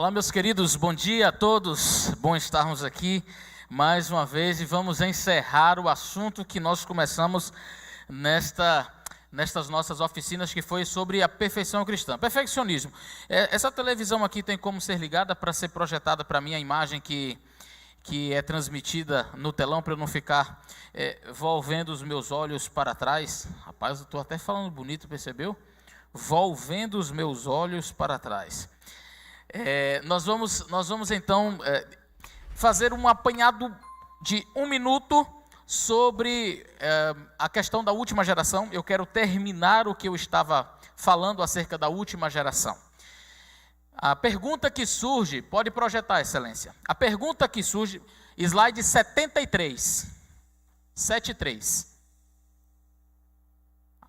Olá, meus queridos, bom dia a todos, bom estarmos aqui mais uma vez e vamos encerrar o assunto que nós começamos nestas nossas oficinas, que foi sobre a perfeição cristã, perfeccionismo. Essa televisão aqui tem como ser ligada para ser projetada para mim a imagem que é transmitida no telão, para eu não ficar volvendo os meus olhos para trás. Rapaz, eu estou até falando bonito, percebeu? Volvendo os meus olhos para trás. Nós vamos então fazer um apanhado de 1 minuto sobre a questão da última geração. Eu quero terminar o que eu estava falando acerca da última geração. A pergunta que surge, pode projetar, excelência. A pergunta que surge, slide 73.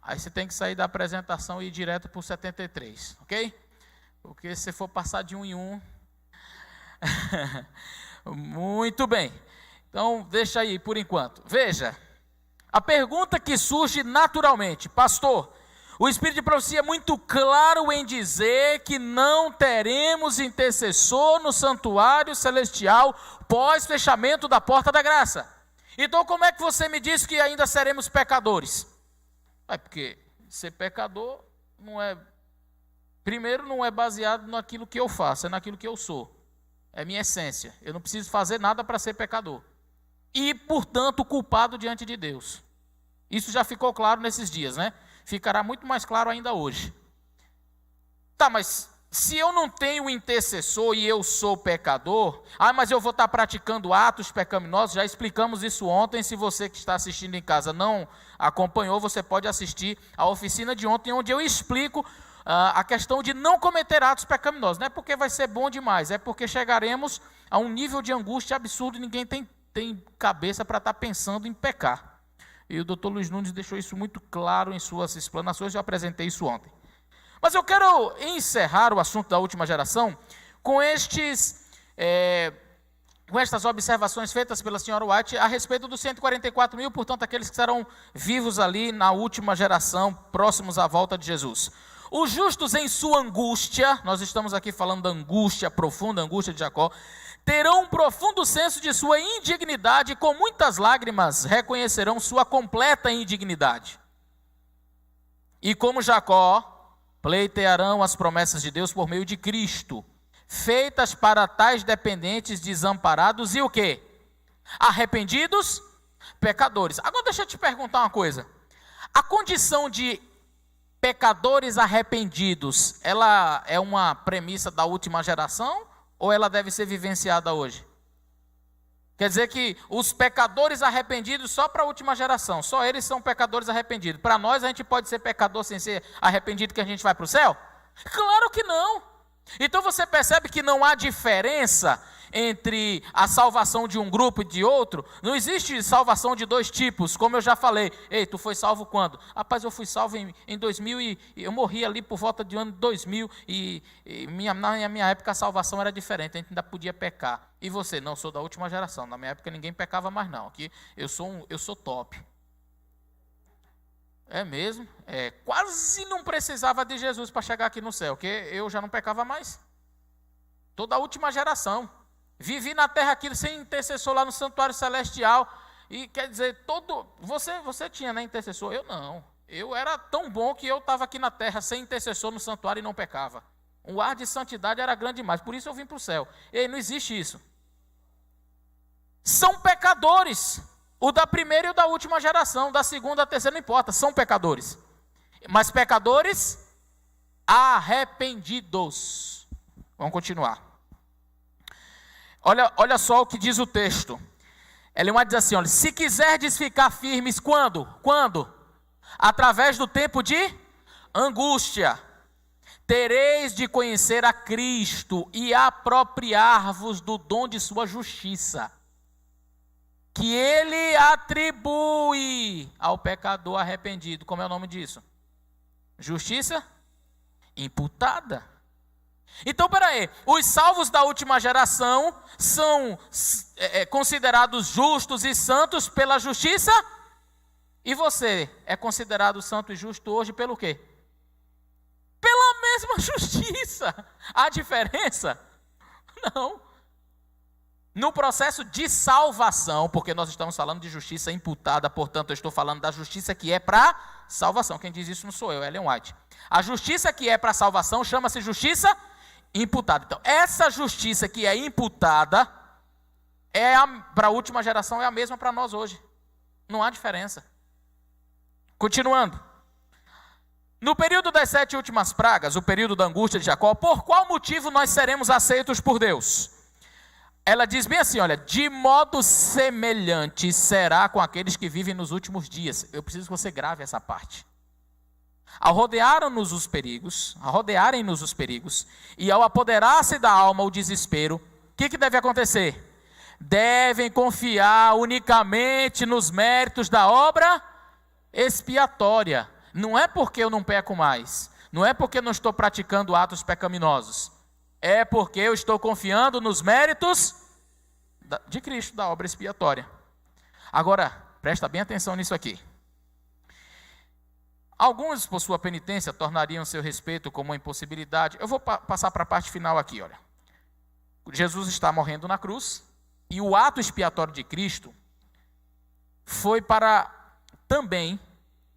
Aí você tem que sair da apresentação e ir direto para o 73, ok? Porque se for passar de um em um... Muito bem. Então, deixa aí por enquanto. Veja, a pergunta que surge naturalmente: pastor, o Espírito de Profecia é muito claro em dizer que não teremos intercessor no santuário celestial pós-fechamento da porta da graça. Então, como é que você me diz que ainda seremos pecadores? Porque ser pecador não é... Primeiro, não é baseado naquilo que eu faço, é naquilo que eu sou. É minha essência. Eu não preciso fazer nada para ser pecador. E, portanto, culpado diante de Deus. Isso já ficou claro nesses dias, né? Ficará muito mais claro ainda hoje. Tá, mas se eu não tenho intercessor e eu sou pecador, mas eu vou estar praticando atos pecaminosos, já explicamos isso ontem. Se você que está assistindo em casa não acompanhou, você pode assistir a oficina de ontem, onde eu explico a questão de não cometer atos pecaminosos. Não é porque vai ser bom demais, é porque chegaremos a um nível de angústia absurdo e ninguém tem cabeça para estar pensando em pecar. E o Dr. Luiz Nunes deixou isso muito claro em suas explanações, eu apresentei isso ontem. Mas eu quero encerrar o assunto da última geração com estas observações feitas pela senhora White a respeito dos 144 mil, portanto, aqueles que serão vivos ali na última geração, próximos à volta de Jesus. Os justos em sua angústia, nós estamos aqui falando da angústia profunda, a angústia de Jacó, terão um profundo senso de sua indignidade e com muitas lágrimas reconhecerão sua completa indignidade. E como Jacó, pleitearão as promessas de Deus por meio de Cristo, feitas para tais dependentes desamparados e o quê? Arrependidos, pecadores. Agora deixa eu te perguntar uma coisa. A condição de pecadores arrependidos, ela é uma premissa da última geração ou ela deve ser vivenciada hoje? Quer dizer que os pecadores arrependidos só para a última geração, só eles são pecadores arrependidos. Para nós a gente pode ser pecador sem ser arrependido que a gente vai para o céu? Claro que não. Então você percebe que não há diferença entre a salvação de um grupo e de outro. Não existe salvação de dois tipos, como eu já falei. Ei, tu foi salvo quando? Rapaz, eu fui salvo em 2000 e eu morri ali por volta do ano 2000 na minha época a salvação era diferente, a gente ainda podia pecar. E você? Não, sou da última geração, na minha época ninguém pecava mais não, aqui eu sou top. É mesmo? Quase não precisava de Jesus para chegar aqui no céu, porque eu já não pecava mais. Toda a última geração. Vivi na terra aqui sem intercessor lá no santuário celestial. E quer dizer, você tinha, né, intercessor? Eu não. Eu era tão bom que eu estava aqui na terra sem intercessor no santuário e não pecava. O ar de santidade era grande demais, por isso eu vim para o céu. E não existe isso. São pecadores. O da primeira e o da última geração, da segunda, da terceira, não importa, são pecadores. Mas pecadores arrependidos. Vamos continuar. Olha só o que diz o texto. Ellen White diz assim, olha, se quiserdes ficar firmes, quando? Quando? Através do tempo de angústia. Tereis de conhecer a Cristo e apropriar-vos do dom de sua justiça, que ele atribui ao pecador arrependido. Como é o nome disso? Justiça imputada. Então, peraí, os salvos da última geração são considerados justos e santos pela justiça? E você é considerado santo e justo hoje pelo quê? Pela mesma justiça. Há diferença? Não. No processo de salvação, porque nós estamos falando de justiça imputada, portanto eu estou falando da justiça que é para salvação. Quem diz isso não sou eu, é Ellen White. A justiça que é para salvação chama-se justiça imputada. Então, essa justiça que é imputada, para a última geração, é a mesma para nós hoje. Não há diferença. Continuando. No período das 7 últimas pragas, o período da angústia de Jacó, por qual motivo nós seremos aceitos por Deus? Ela diz bem assim, olha, de modo semelhante será com aqueles que vivem nos últimos dias. Eu preciso que você grave essa parte. Ao rodearem-nos os perigos, e ao apoderar-se da alma o desespero, o que deve acontecer? Devem confiar unicamente nos méritos da obra expiatória. Não é porque eu não peco mais, não é porque eu não estou praticando atos pecaminosos, é porque eu estou confiando nos méritos de Cristo, da obra expiatória. Agora, presta bem atenção nisso aqui. Alguns, por sua penitência, tornariam seu respeito como uma impossibilidade. Eu vou passar para a parte final aqui, olha. Jesus está morrendo na cruz, e o ato expiatório de Cristo foi para também,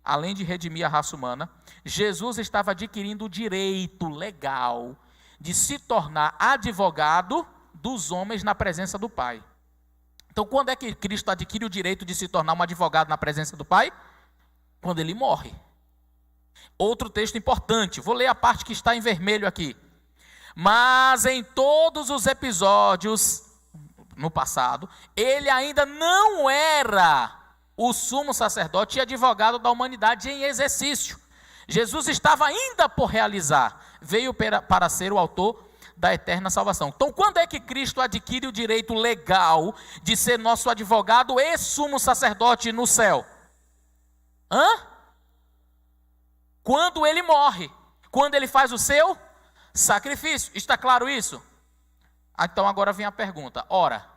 além de redimir a raça humana, Jesus estava adquirindo o direito legal de se tornar advogado dos homens na presença do Pai. Então, quando é que Cristo adquire o direito de se tornar um advogado na presença do Pai? Quando ele morre. Outro texto importante, vou ler a parte que está em vermelho aqui. Mas em todos os episódios no passado, ele ainda não era o sumo sacerdote e advogado da humanidade em exercício. Jesus estava ainda por realizar, veio para ser o autor da eterna salvação. Então, quando é que Cristo adquire o direito legal de ser nosso advogado e sumo sacerdote no céu? Quando ele morre, quando ele faz o seu sacrifício. Está claro isso? Então agora vem a pergunta. Ora,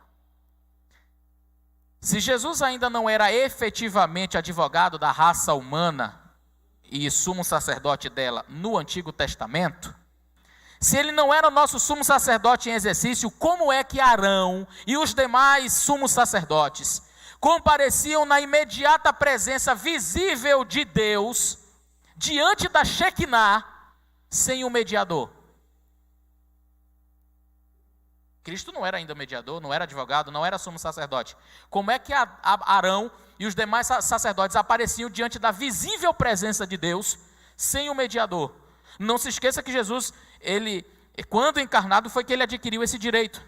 se Jesus ainda não era efetivamente advogado da raça humana e sumo sacerdote dela no Antigo Testamento, se ele não era o nosso sumo sacerdote em exercício, como é que Arão e os demais sumos sacerdotes compareciam na imediata presença visível de Deus, diante da Shekinah, sem um mediador? Cristo não era ainda mediador, não era advogado, não era sumo sacerdote. Como é que Arão e os demais sacerdotes apareciam diante da visível presença de Deus, sem um mediador? Não se esqueça que Jesus, quando encarnado, foi que ele adquiriu esse direito.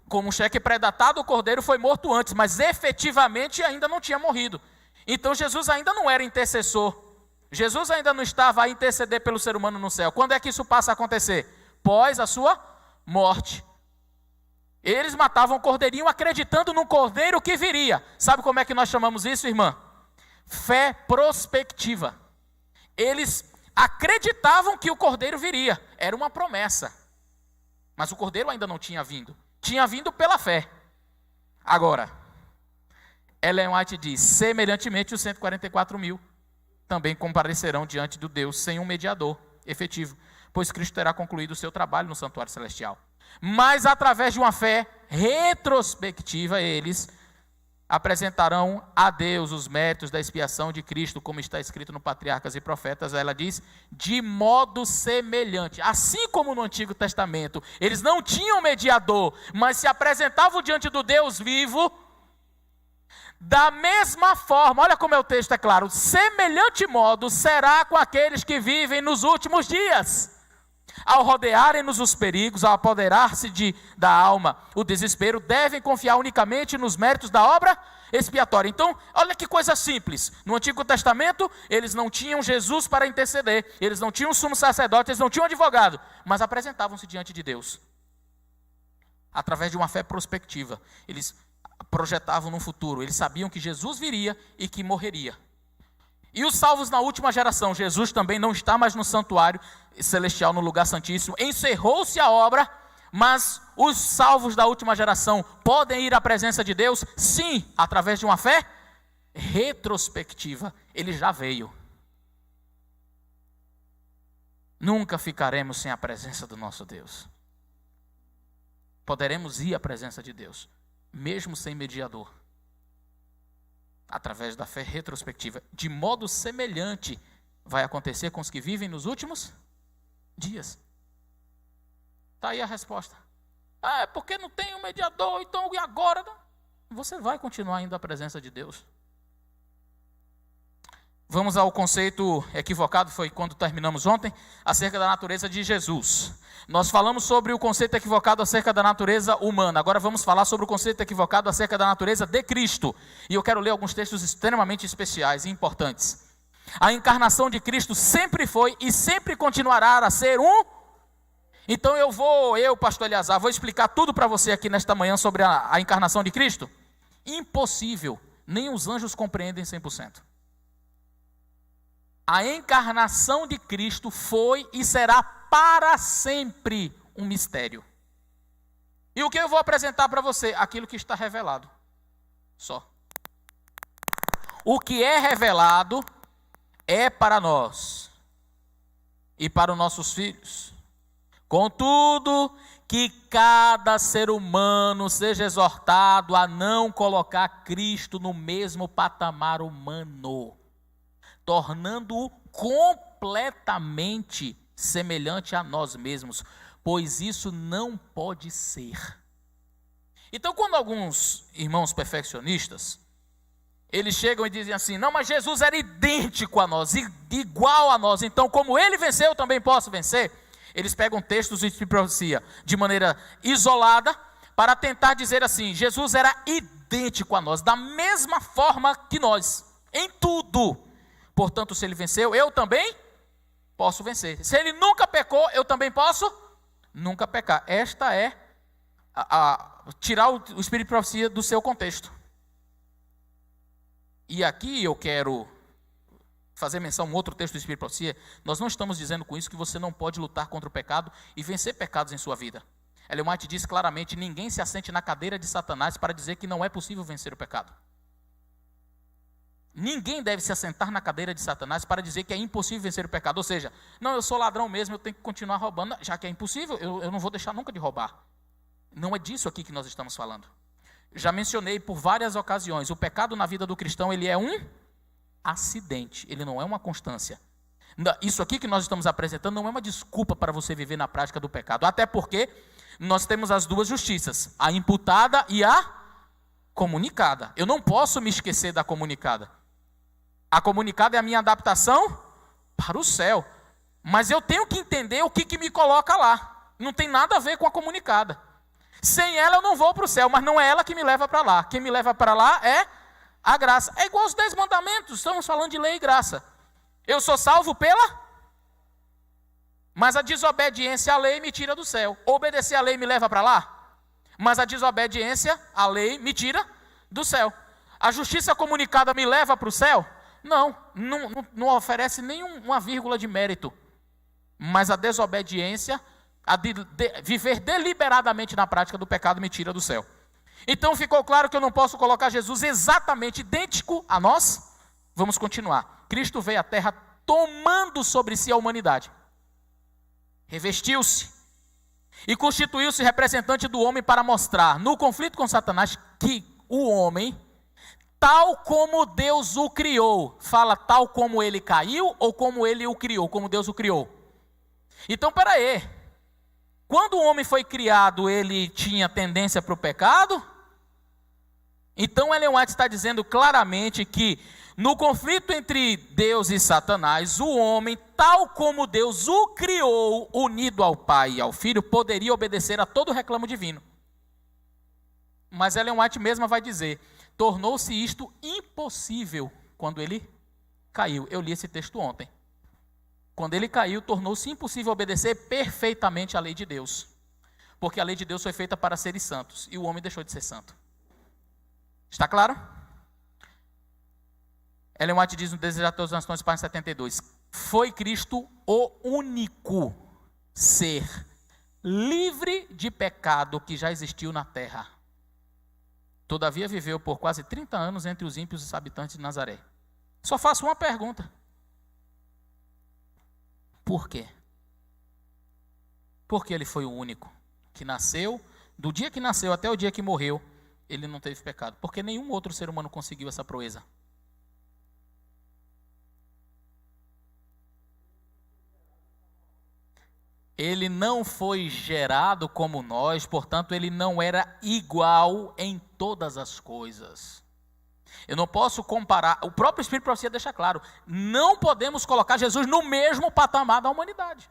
Como cheque pré-datado, o cordeiro foi morto antes, mas efetivamente ainda não tinha morrido. Então Jesus ainda não era intercessor. Jesus ainda não estava a interceder pelo ser humano no céu. Quando é que isso passa a acontecer? Pós a sua morte. Eles matavam o cordeirinho acreditando no cordeiro que viria. Sabe como é que nós chamamos isso, irmã? Fé prospectiva. Eles acreditavam que o cordeiro viria. Era uma promessa. Mas o cordeiro ainda não tinha vindo. Tinha vindo pela fé. Agora, Ellen White diz, semelhantemente os 144 mil também comparecerão diante do Deus sem um mediador efetivo, pois Cristo terá concluído o seu trabalho no santuário celestial. Mas através de uma fé retrospectiva, eles apresentarão a Deus os méritos da expiação de Cristo, como está escrito no Patriarcas e Profetas. Ela diz, de modo semelhante. Assim como no Antigo Testamento, eles não tinham mediador, mas se apresentavam diante do Deus vivo. Da mesma forma, olha como é o texto, é claro, semelhante modo será com aqueles que vivem nos últimos dias. Ao rodearem-nos os perigos, ao apoderar-se da alma o desespero, devem confiar unicamente nos méritos da obra expiatória. Então, olha que coisa simples. No Antigo Testamento, eles não tinham Jesus para interceder, eles não tinham sumo sacerdote, eles não tinham advogado, mas apresentavam-se diante de Deus. Através de uma fé prospectiva, eles projetavam no futuro, eles sabiam que Jesus viria e que morreria. E os salvos na última geração, Jesus também não está mais no santuário celestial, no lugar santíssimo, encerrou-se a obra, mas os salvos da última geração podem ir à presença de Deus? Sim, através de uma fé retrospectiva. Ele já veio. Nunca ficaremos sem a presença do nosso Deus. Poderemos ir à presença de Deus, mesmo sem mediador, através da fé retrospectiva. De modo semelhante vai acontecer com os que vivem nos últimos dias. Está aí a resposta. É porque não tem um mediador, então e agora? Você vai continuar indo à presença de Deus. Vamos ao conceito equivocado, foi quando terminamos ontem, acerca da natureza de Jesus. Nós falamos sobre o conceito equivocado acerca da natureza humana. Agora vamos falar sobre o conceito equivocado acerca da natureza de Cristo. E eu quero ler alguns textos extremamente especiais e importantes. A encarnação de Cristo sempre foi e sempre continuará a ser um... Então pastor Eleazar, vou explicar tudo para você aqui nesta manhã sobre a encarnação de Cristo. Impossível, nem os anjos compreendem 100%. A encarnação de Cristo foi e será para sempre um mistério. E o que eu vou apresentar para você? Aquilo que está revelado. Só. O que é revelado é para nós e para os nossos filhos. Contudo, que cada ser humano seja exortado a não colocar Cristo no mesmo patamar humano, tornando-o completamente semelhante a nós mesmos, pois isso não pode ser. Então, quando alguns irmãos perfeccionistas, eles chegam e dizem assim, não, mas Jesus era idêntico a nós, igual a nós, então como ele venceu, eu também posso vencer. Eles pegam textos de profecia de maneira isolada, para tentar dizer assim, Jesus era idêntico a nós, da mesma forma que nós, em tudo. Portanto, se ele venceu, eu também posso vencer. Se ele nunca pecou, eu também posso nunca pecar. Esta é tirar o espírito de profecia do seu contexto. E aqui eu quero fazer menção a um outro texto do espírito de profecia. Nós não estamos dizendo com isso que você não pode lutar contra o pecado e vencer pecados em sua vida. Ellen White diz claramente, ninguém se assente na cadeira de Satanás para dizer que não é possível vencer o pecado. Ninguém deve se assentar na cadeira de Satanás para dizer que é impossível vencer o pecado. Ou seja, não, eu sou ladrão mesmo, eu tenho que continuar roubando, já que é impossível, eu não vou deixar nunca de roubar. Não é disso aqui que nós estamos falando. Já mencionei por várias ocasiões, o pecado na vida do cristão, ele é um acidente, ele não é uma constância. Isso aqui que nós estamos apresentando não é uma desculpa para você viver na prática do pecado, até porque nós temos as duas justiças, a imputada e a comunicada. Eu não posso me esquecer da comunicada. A comunicada é a minha adaptação para o céu, mas eu tenho que entender o que me coloca lá. Não tem nada a ver com a comunicada. Sem ela eu não vou para o céu, mas não é ela que me leva para lá. Quem me leva para lá é a graça. É igual aos 10 mandamentos, estamos falando de lei e graça. Eu sou salvo pela... Mas a desobediência à lei me tira do céu. Obedecer à lei me leva para lá, mas a desobediência à lei me tira do céu. A justiça comunicada me leva para o céu? Não oferece nenhuma vírgula de mérito. Mas a desobediência, viver deliberadamente na prática do pecado me tira do céu. Então ficou claro que eu não posso colocar Jesus exatamente idêntico a nós? Vamos continuar. Cristo veio à terra tomando sobre si a humanidade. Revestiu-se e constituiu-se representante do homem para mostrar, no conflito com Satanás, que o homem, tal como Deus o criou, fala tal como ele caiu ou como ele o criou, como Deus o criou. Então, peraí, quando o homem foi criado, ele tinha tendência para o pecado? Então, Ellen White está dizendo claramente que no conflito entre Deus e Satanás, o homem, tal como Deus o criou, unido ao Pai e ao Filho, poderia obedecer a todo reclamo divino. Mas Ellen White mesma vai dizer, tornou-se isto impossível quando ele caiu. Eu li esse texto ontem. Quando ele caiu, tornou-se impossível obedecer perfeitamente à lei de Deus. Porque a lei de Deus foi feita para seres santos, e o homem deixou de ser santo. Está claro? Ellen White diz no Desejar Todas as Nações, página 72, foi Cristo o único ser livre de pecado que já existiu na terra. Todavia viveu por quase 30 anos entre os ímpios e os habitantes de Nazaré. Só faço uma pergunta. Por quê? Porque ele foi o único que nasceu, do dia que nasceu até o dia que morreu, ele não teve pecado. Porque nenhum outro ser humano conseguiu essa proeza. Ele não foi gerado como nós, portanto, ele não era igual em todas as coisas. Eu não posso comparar, o próprio Espírito de Profecia deixa claro, não podemos colocar Jesus no mesmo patamar da humanidade.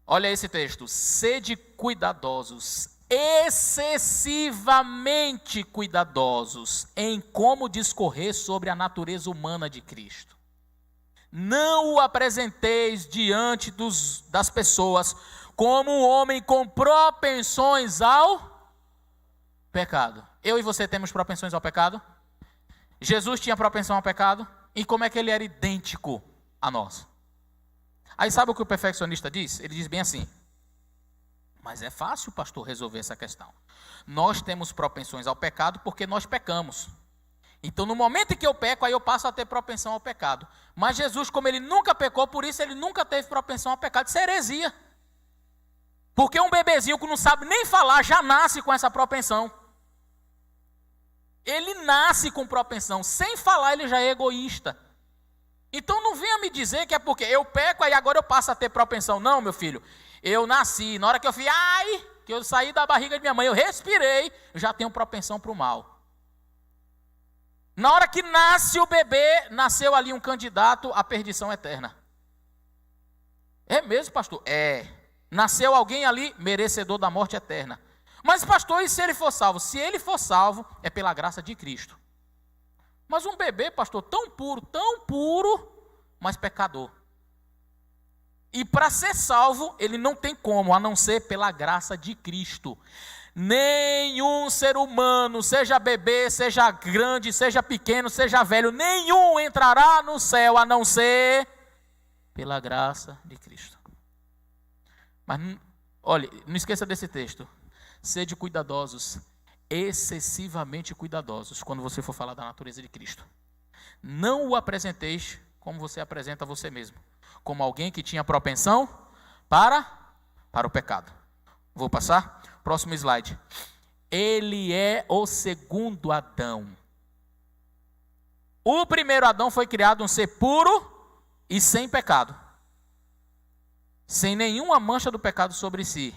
Olha esse texto: sede cuidadosos, excessivamente cuidadosos em como discorrer sobre a natureza humana de Cristo. Não o apresenteis diante das pessoas como um homem com propensões ao pecado. Eu e você temos propensões ao pecado? Jesus tinha propensão ao pecado? E como é que ele era idêntico a nós? Aí sabe o que o perfeccionista diz? Ele diz bem assim: mas é fácil, pastor, resolver essa questão. Nós temos propensões ao pecado porque nós pecamos. Então, no momento em que eu peco, aí eu passo a ter propensão ao pecado. Mas Jesus, como ele nunca pecou, por isso ele nunca teve propensão ao pecado. Isso é heresia. Porque um bebezinho que não sabe nem falar, já nasce com essa propensão. Ele nasce com propensão. Sem falar, ele já é egoísta. Então, não venha me dizer que é porque eu peco, aí agora eu passo a ter propensão. Não, meu filho. Eu nasci, na hora que eu fui, que eu saí da barriga de minha mãe, eu respirei, eu já tenho propensão para o mal. Na hora que nasce o bebê, nasceu ali um candidato à perdição eterna. É mesmo, pastor? É. Nasceu alguém ali merecedor da morte eterna. Mas, pastor, e se ele for salvo? Se ele for salvo, é pela graça de Cristo. Mas um bebê, pastor, tão puro, mas pecador. E para ser salvo, ele não tem como, a não ser pela graça de Cristo. Nenhum ser humano, seja bebê, seja grande, seja pequeno, seja velho, nenhum entrará no céu a não ser pela graça de Cristo. Mas, olha, não esqueça desse texto. Sede cuidadosos, excessivamente cuidadosos, quando você for falar da natureza de Cristo. Não o apresenteis como você apresenta você mesmo, como alguém que tinha propensão para o pecado. Vou passar? Próximo slide. Ele é o segundo Adão. O primeiro Adão foi criado um ser puro e sem pecado. Sem nenhuma mancha do pecado sobre si.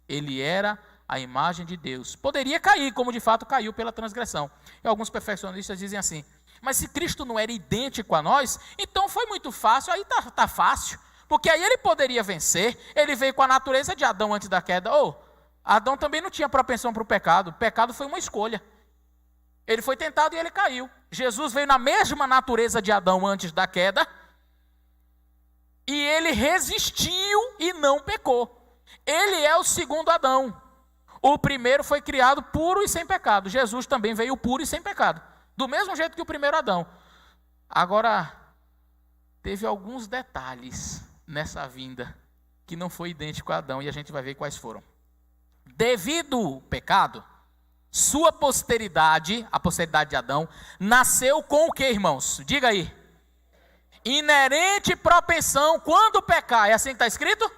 Ele era a imagem de Deus. Poderia cair, como de fato caiu pela transgressão. E alguns perfeccionistas dizem assim: mas se Cristo não era idêntico a nós, então foi muito fácil, aí tá fácil. Porque aí ele poderia vencer. Ele veio com a natureza de Adão antes da queda. Adão também não tinha propensão para o pecado. O pecado foi uma escolha. Ele foi tentado e ele caiu. Jesus veio na mesma natureza de Adão antes da queda. E ele resistiu e não pecou. Ele é o segundo Adão. O primeiro foi criado puro e sem pecado. Jesus também veio puro e sem pecado. Do mesmo jeito que o primeiro Adão. Agora, teve alguns detalhes nessa vinda que não foi idêntico a Adão. E a gente vai ver quais foram. Devido ao pecado, sua posteridade, a posteridade de Adão, nasceu com o que, irmãos? Diga aí. Inerente propensão quando pecar. É assim que está escrito?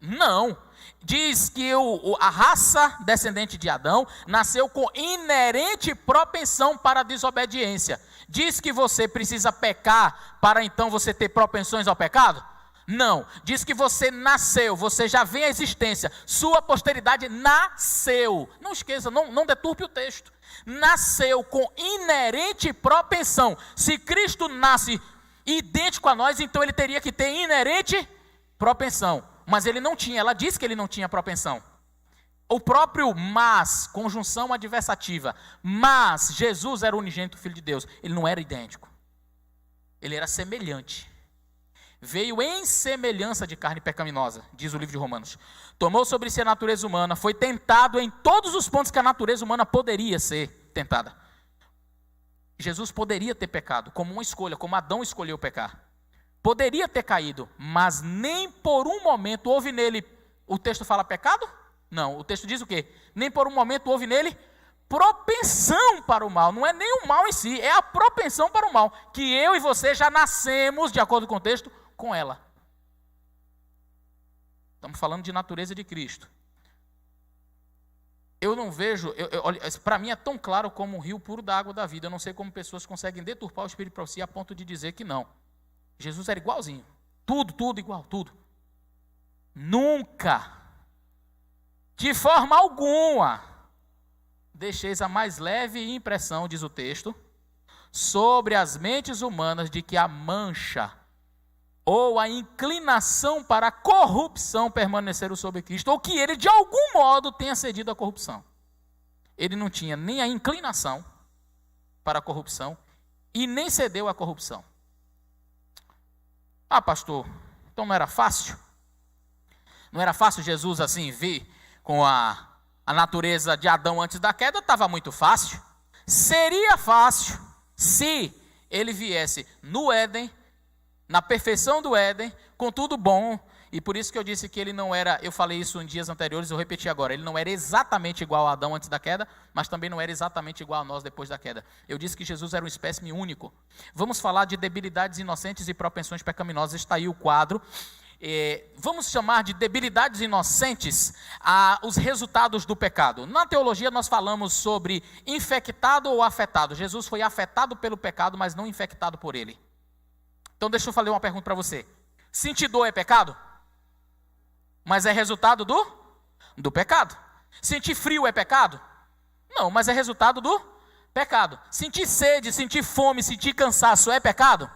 Não. Diz que a raça descendente de Adão nasceu com inerente propensão para a desobediência. Diz que você precisa pecar para então você ter propensões ao pecado? Não, diz que você nasceu, você já vem à existência, sua posteridade nasceu. Não esqueça, não deturpe o texto. Nasceu com inerente propensão. Se Cristo nasce idêntico a nós, então ele teria que ter inerente propensão. Mas ele não tinha, ela disse que ele não tinha propensão. O próprio mas, conjunção adversativa, mas Jesus era o unigênito Filho de Deus, ele não era idêntico. Ele era semelhante. Veio em semelhança de carne pecaminosa, diz o livro de Romanos. Tomou sobre si a natureza humana, foi tentado em todos os pontos que a natureza humana poderia ser tentada. Jesus poderia ter pecado, como uma escolha, como Adão escolheu pecar. Poderia ter caído, mas nem por um momento houve nele, o texto fala pecado? Não, o texto diz o quê? Nem por um momento houve nele propensão para o mal. Não é nem o mal em si, é a propensão para o mal, que eu e você já nascemos, de acordo com o texto, com ela. Estamos falando de natureza de Cristo. Eu não vejo, para mim é tão claro como um rio puro da água da vida. Eu não sei como pessoas conseguem deturpar o Espírito de profecia a ponto de dizer que não. Jesus era igualzinho. Tudo igual, tudo. Nunca, de forma alguma, deixeis a mais leve impressão, diz o texto, sobre as mentes humanas de que a mancha ou a inclinação para a corrupção permaneceram sobre Cristo, ou que ele de algum modo tenha cedido à corrupção. Ele não tinha nem a inclinação para a corrupção e nem cedeu à corrupção. Ah, pastor, então não era fácil? Não era fácil Jesus assim vir com a natureza de Adão antes da queda? Estava muito fácil. Seria fácil se ele viesse no Éden, na perfeição do Éden, com tudo bom. E por isso que eu disse que ele não era, eu falei isso em dias anteriores, eu repeti agora, ele não era exatamente igual a Adão antes da queda, mas também não era exatamente igual a nós depois da queda. Eu disse que Jesus era um espécime único. Vamos falar de debilidades inocentes e propensões pecaminosas. Está aí o quadro. Vamos chamar de debilidades inocentes os resultados do pecado. Na teologia nós falamos sobre infectado ou afetado. Jesus foi afetado pelo pecado, mas não infectado por ele. Então deixa eu fazer uma pergunta para você. Sentir dor é pecado? Mas é resultado do pecado. Sentir frio é pecado? Não, mas é resultado do pecado. Sentir sede, sentir fome, sentir cansaço é pecado?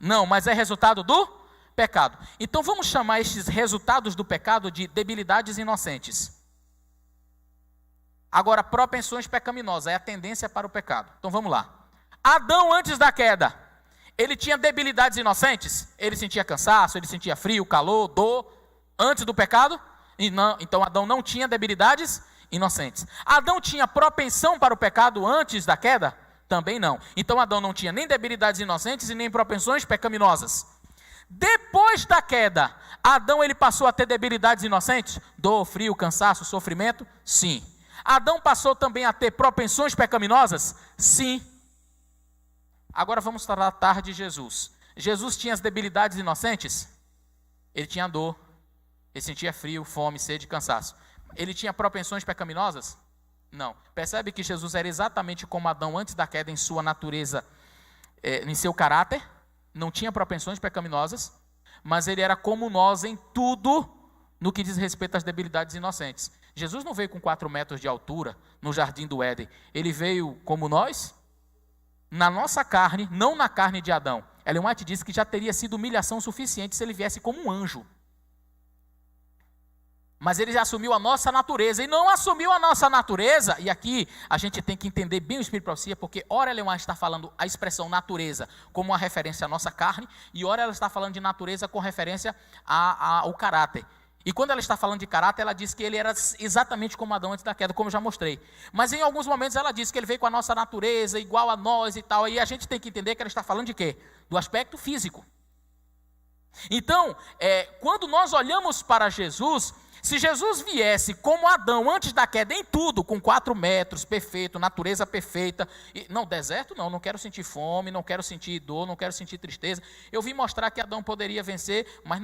Não, mas é resultado do pecado. Então vamos chamar estes resultados do pecado de debilidades inocentes. Agora, propensões pecaminosas é a tendência para o pecado. Então vamos lá. Adão antes da queda, ele tinha debilidades inocentes? Ele sentia cansaço, ele sentia frio, calor, dor, antes do pecado? E não, então Adão não tinha debilidades inocentes. Adão tinha propensão para o pecado antes da queda? Também não. Então Adão não tinha nem debilidades inocentes e nem propensões pecaminosas. Depois da queda, Adão ele passou a ter debilidades inocentes? Dor, frio, cansaço, sofrimento? Sim. Adão passou também a ter propensões pecaminosas? Sim. Agora vamos tratar de Jesus. Jesus tinha as debilidades inocentes? Ele tinha dor, ele sentia frio, fome, sede, cansaço. Ele tinha propensões pecaminosas? Não. Percebe que Jesus era exatamente como Adão antes da queda em sua natureza, em seu caráter? Não tinha propensões pecaminosas, mas ele era como nós em tudo no que diz respeito às debilidades inocentes. Jesus não veio com 4 metros de altura no jardim do Éden. Ele veio como nós, na nossa carne, não na carne de Adão. Ellen White disse que já teria sido humilhação suficiente se ele viesse como um anjo. Mas ele assumiu a nossa natureza, e não assumiu a nossa natureza, e aqui a gente tem que entender bem o Espírito de profecia, porque ora Ellen White está falando a expressão natureza como uma referência à nossa carne, e ora ela está falando de natureza com referência ao caráter. E quando ela está falando de caráter, ela diz que ele era exatamente como Adão antes da queda, como eu já mostrei. Mas em alguns momentos ela diz que ele veio com a nossa natureza, igual a nós e tal, e a gente tem que entender que ela está falando de quê? Do aspecto físico. Então, quando nós olhamos para Jesus, se Jesus viesse como Adão antes da queda em tudo, com 4 metros, perfeito, natureza perfeita, não, deserto não quero sentir fome, não quero sentir dor, não quero sentir tristeza. Eu vim mostrar que Adão poderia vencer, mas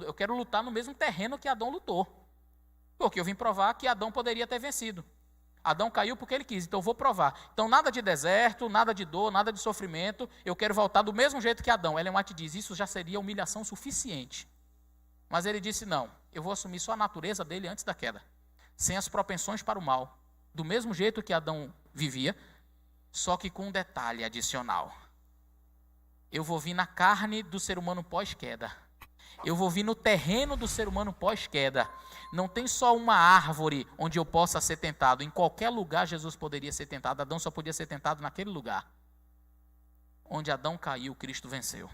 eu quero lutar no mesmo terreno que Adão lutou. Porque eu vim provar que Adão poderia ter vencido. Adão caiu porque ele quis, então eu vou provar. Então nada de deserto, nada de dor, nada de sofrimento, eu quero voltar do mesmo jeito que Adão. Ellen White diz, isso já seria humilhação suficiente. Mas ele disse, não, eu vou assumir só a natureza dele antes da queda, sem as propensões para o mal, do mesmo jeito que Adão vivia, só que com um detalhe adicional. Eu vou vir na carne do ser humano pós-queda. Eu vou vir no terreno do ser humano pós-queda. Não tem só uma árvore onde eu possa ser tentado. Em qualquer lugar Jesus poderia ser tentado. Adão só podia ser tentado naquele lugar. Onde Adão caiu, Cristo venceu.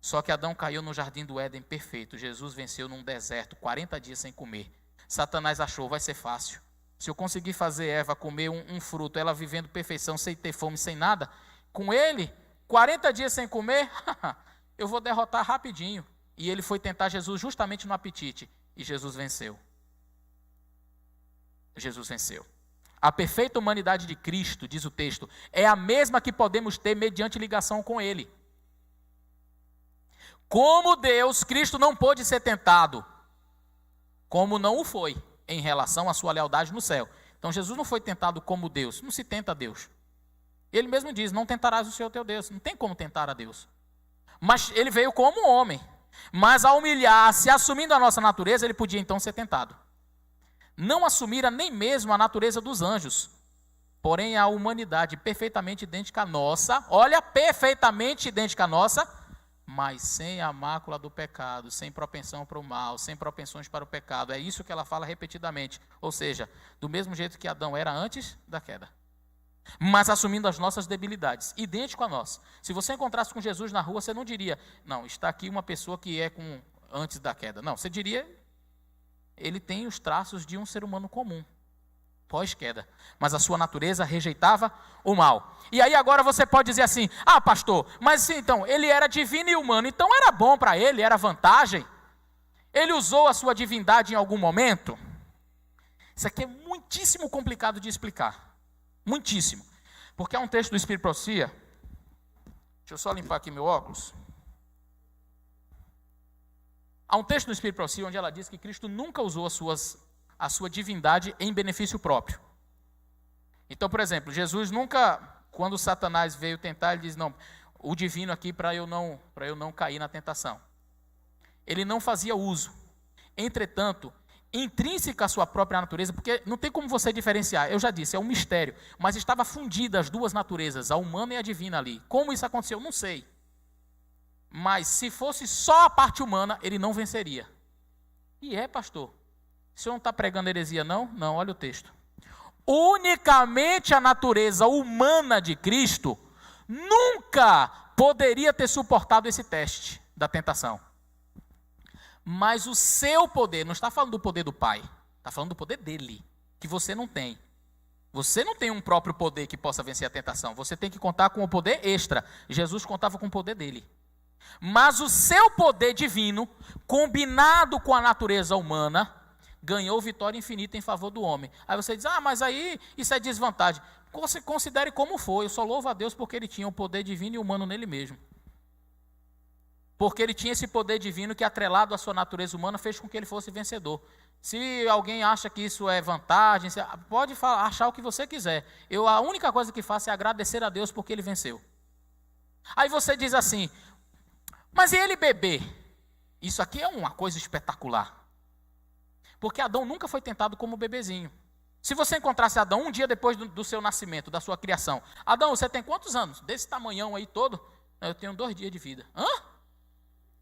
Só que Adão caiu no jardim do Éden perfeito. Jesus venceu num deserto, 40 dias sem comer. Satanás achou, vai ser fácil. Se eu conseguir fazer Eva comer um fruto, ela vivendo perfeição, sem ter fome, sem nada, com ele, 40 dias sem comer, eu vou derrotar rapidinho. E ele foi tentar Jesus justamente no apetite. E Jesus venceu. Jesus venceu. A perfeita humanidade de Cristo, diz o texto, é a mesma que podemos ter mediante ligação com ele. Como Deus, Cristo não pôde ser tentado, como não o foi em relação à sua lealdade no céu. Então Jesus não foi tentado como Deus, não se tenta a Deus. Ele mesmo diz, não tentarás o Senhor teu Deus, não tem como tentar a Deus. Mas ele veio como homem, mas ao humilhar-se, assumindo a nossa natureza, ele podia então ser tentado. Não assumira nem mesmo a natureza dos anjos, porém a humanidade perfeitamente idêntica à nossa, olha, perfeitamente idêntica à nossa, mas sem a mácula do pecado, sem propensão para o mal, sem propensões para o pecado. É isso que ela fala repetidamente. Ou seja, do mesmo jeito que Adão era antes da queda, mas assumindo as nossas debilidades, idêntico a nós. Se você encontrasse com Jesus na rua, você não diria, não, está aqui uma pessoa que é com antes da queda. Não, você diria, ele tem os traços de um ser humano comum, pós-queda, mas a sua natureza rejeitava o mal. E aí agora você pode dizer assim, ah pastor, mas então, ele era divino e humano, então era bom para ele, era vantagem? Ele usou a sua divindade em algum momento? Isso aqui é muitíssimo complicado de explicar, muitíssimo, porque há um texto do Espírito de Profecia, deixa eu só limpar aqui meu óculos. Há um texto do Espírito de Profecia onde ela diz que Cristo nunca usou a sua divindade em benefício próprio. Então, por exemplo, Jesus nunca, quando Satanás veio tentar, ele diz, não, o divino aqui para eu não cair na tentação. Ele não fazia uso. Entretanto, intrínseca à sua própria natureza, porque não tem como você diferenciar, eu já disse, é um mistério, mas estava fundida as duas naturezas, a humana e a divina ali. Como isso aconteceu? Não sei. Mas se fosse só a parte humana, ele não venceria. E pastor, o senhor não está pregando heresia não? Não, olha o texto. Unicamente a natureza humana de Cristo nunca poderia ter suportado esse teste da tentação. Mas o seu poder, não está falando do poder do Pai, está falando do poder dele, que você não tem. Você não tem um próprio poder que possa vencer a tentação, você tem que contar com o poder extra. Jesus contava com o poder dele. Mas o seu poder divino, combinado com a natureza humana, ganhou vitória infinita em favor do homem. Aí você diz, mas aí isso é desvantagem. Você considere como foi, eu só louvo a Deus porque ele tinha o poder divino e humano nele mesmo. Porque ele tinha esse poder divino que, atrelado à sua natureza humana, fez com que ele fosse vencedor. Se alguém acha que isso é vantagem, pode achar o que você quiser. A única coisa que faço é agradecer a Deus porque ele venceu. Aí você diz assim, mas e ele beber? Isso aqui é uma coisa espetacular. Porque Adão nunca foi tentado como bebezinho. Se você encontrasse Adão um dia depois do seu nascimento, da sua criação. Adão, você tem quantos anos? Desse tamanhão aí todo? Eu tenho 2 dias de vida. Hã?